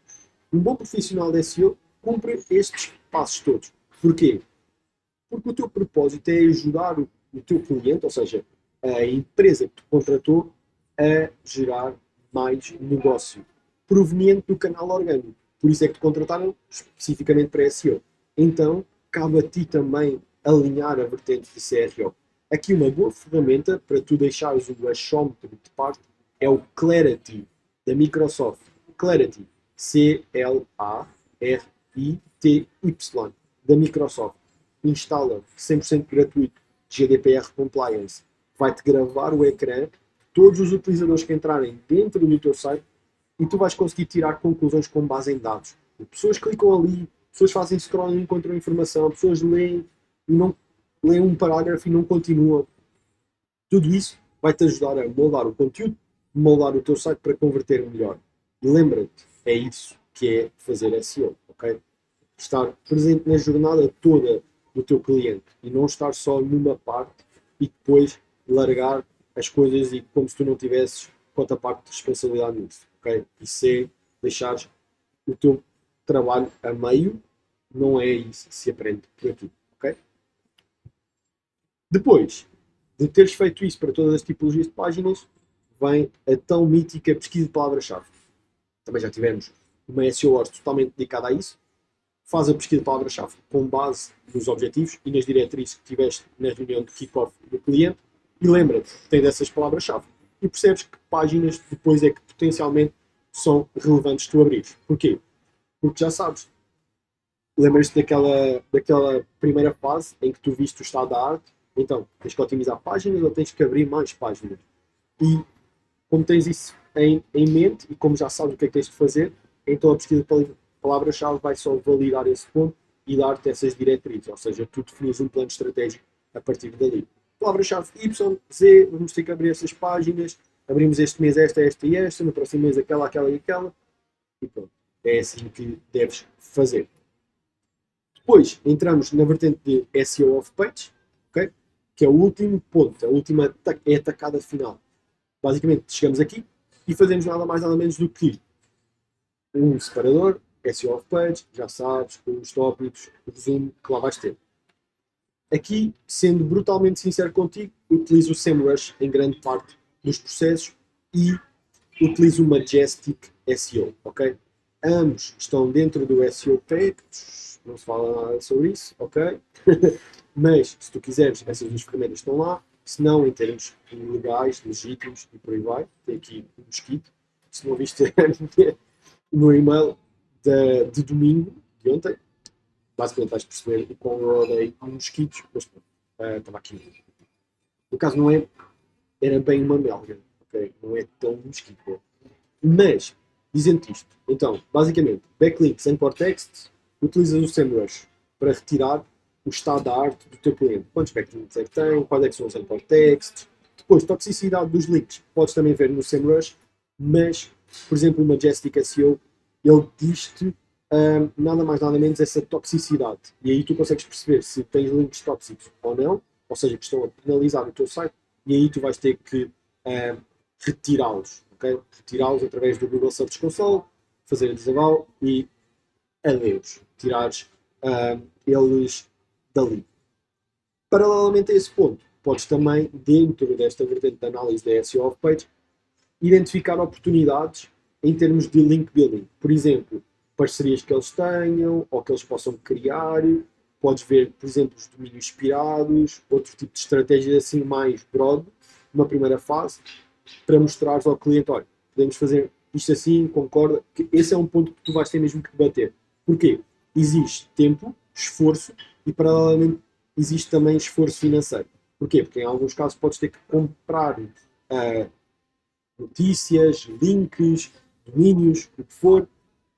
Um bom profissional de SEO cumpre estes passos todos. Porquê? Porque o teu propósito é ajudar o teu cliente, ou seja, a empresa que te contratou, a gerar mais negócio proveniente do canal orgânico. Por isso é que te contrataram especificamente para SEO. Então, cabe a ti também alinhar a vertente de CRO. Aqui uma boa ferramenta para tu deixares o achómetro de parte é o Clarity, da Microsoft. Clarity, C-L-A-R-I-T-Y, da Microsoft. Instala 100% gratuito, GDPR Compliance. Vai-te gravar o ecrã de todos os utilizadores que entrarem dentro do teu site e tu vais conseguir tirar conclusões com base em dados. E pessoas clicam ali, pessoas fazem scrolling e encontram informação, pessoas leem e não leem um parágrafo e não continuam. Tudo isso vai-te ajudar a moldar o conteúdo, moldar o teu site para converter melhor. E lembra-te, é isso que é fazer SEO, ok? Estar presente na jornada toda do teu cliente e não estar só numa parte e depois largar as coisas e como se tu não tivesses quanta parte de responsabilidade nisso, ok? Isso é deixar o teu trabalho a meio, não é isso que se aprende por aqui, ok? Depois de teres feito isso para todas as tipologias de páginas, vem a tão mítica pesquisa de palavra-chave. Também já tivemos uma SEO Wars totalmente dedicada a isso. Faz a pesquisa de palavra-chave com base nos objetivos e nas diretrizes que tiveste na reunião de kick-off do cliente e lembra-te que tens essas palavras-chave e percebes que páginas depois é que potencialmente são relevantes tu abrires. Porquê? Porque já sabes. Lembras-te daquela primeira fase em que tu viste o estado da arte? Então, tens que otimizar páginas ou tens que abrir mais páginas? E como tens isso em mente e como já sabes o que é que tens de fazer, então a pesquisa de palavra-chave vai só validar esse ponto e dar-te essas diretrizes, ou seja, tu defines um plano estratégico a partir dali. Palavra-chave Y, Z, vamos ter que abrir essas páginas, abrimos este mês esta e esta, no próximo mês aquela e aquela, e pronto. É assim que deves fazer. Depois entramos na vertente de SEO off-page, okay? Que é o último ponto, a última é a tacada final. Basicamente, chegamos aqui e fazemos nada mais nada menos do que um separador, SEO off-page, já sabes, com os tópicos, o resumo que lá vais ter. Aqui, sendo brutalmente sincero contigo, utilizo o SEMrush em grande parte dos processos e utilizo o Majestic SEO, ok? Ambos estão dentro do SEO Package, não se fala nada sobre isso, ok? Mas, se tu quiseres, essas duas ferramentas estão lá. Se não, em termos legais, legítimos e por aí vai, tem aqui um mosquito. Se não viste no e-mail de domingo, de ontem, basicamente vais perceber o quão eu odeio mosquitos, mas pronto, estava aqui. No caso, não é, era bem uma melga, ok? Não é tão mosquito. Mas, dizendo isto, então, basicamente, backlinks em core text, utilizas o SEMrush para retirar o estado da arte do teu cliente. Quantos backlinks é que tem, quais é que são os import texts. Depois, toxicidade dos links, podes também ver no SEMrush, mas, por exemplo, o Majestic SEO, ele diz-te nada mais nada menos essa toxicidade. E aí tu consegues perceber se tens links tóxicos ou não, ou seja, que estão a penalizar o teu site, e aí tu vais ter que retirá-los. Okay? Retirá-los através do Google Search Console, fazer a desaval e adeus. Tirares eles dali. Paralelamente a esse ponto, podes também, dentro desta vertente de análise da SEO off-page, identificar oportunidades em termos de link building. Por exemplo, parcerias que eles tenham ou que eles possam criar. Podes ver, por exemplo, os domínios expirados, outro tipo de estratégias assim mais broad, numa primeira fase, para mostrares ao cliente, olha, podemos fazer isto assim, concorda? Que esse é um ponto que tu vais ter mesmo que debater. Porquê? Existe tempo, esforço e paralelamente existe também esforço financeiro. Porquê? Porque em alguns casos podes ter que comprar notícias, links, domínios, o que for,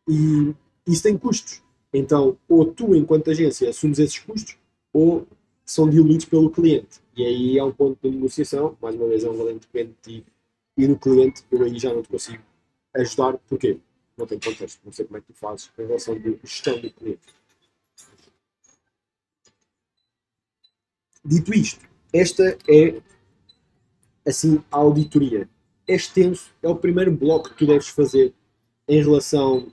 e isso tem custos. Então, ou tu, enquanto agência, assumes esses custos, ou são diluídos pelo cliente. E aí é um ponto de negociação, mais uma vez é um valente depende de ti e do cliente, eu aí já não te consigo ajudar, porquê? Não tem contexto, não sei como é que tu fazes em relação de gestão do cliente. Dito isto, esta é assim a auditoria. É extenso, é o primeiro bloco que tu deves fazer em relação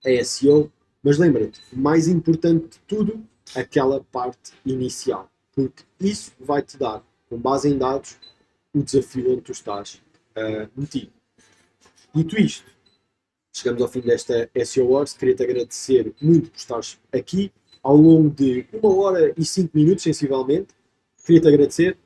a SEO, mas lembra-te, mais importante de tudo, aquela parte inicial, porque isso vai-te dar, com base em dados, o desafio onde tu estás metido. Dito isto, chegamos ao fim desta SEO Wars. Queria-te agradecer muito por estares aqui ao longo de 1 hora e 5 minutos, sensivelmente. Queria-te agradecer.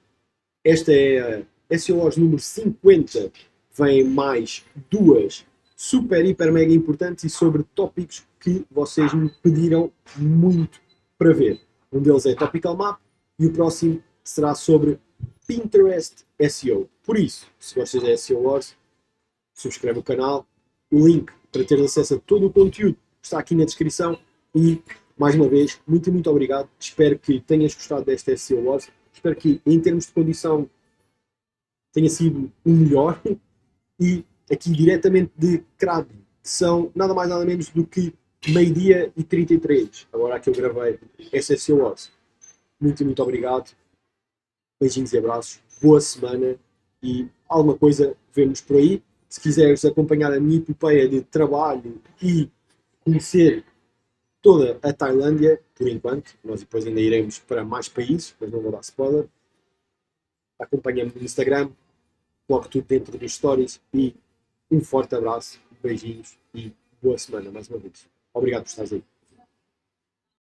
Esta é a SEO Wars número 50. Vem mais duas super, hiper, mega importantes e sobre tópicos que vocês me pediram muito para ver. Um deles é Topical Map e o próximo será sobre Pinterest SEO. Por isso, se gostas da SEO Wars, subscreve o canal. O link para ter acesso a todo o conteúdo está aqui na descrição. E, mais uma vez, muito, muito obrigado. Espero que tenhas gostado desta SEO Wars. Espero que, em termos de condição, tenha sido o melhor. E aqui, diretamente de Crado, que são nada mais nada menos do que meio-dia e 33. Agora que eu gravei esta SEO Wars. Muito, muito obrigado. Beijinhos e abraços. Boa semana. E alguma coisa vemos por aí. Se quiseres acompanhar a minha epopeia de trabalho e conhecer toda a Tailândia, por enquanto, nós depois ainda iremos para mais países, mas não vou dar spoiler, acompanha-me no Instagram, coloco tudo dentro dos stories e um forte abraço, beijinhos e boa semana mais uma vez. Obrigado por estares aí.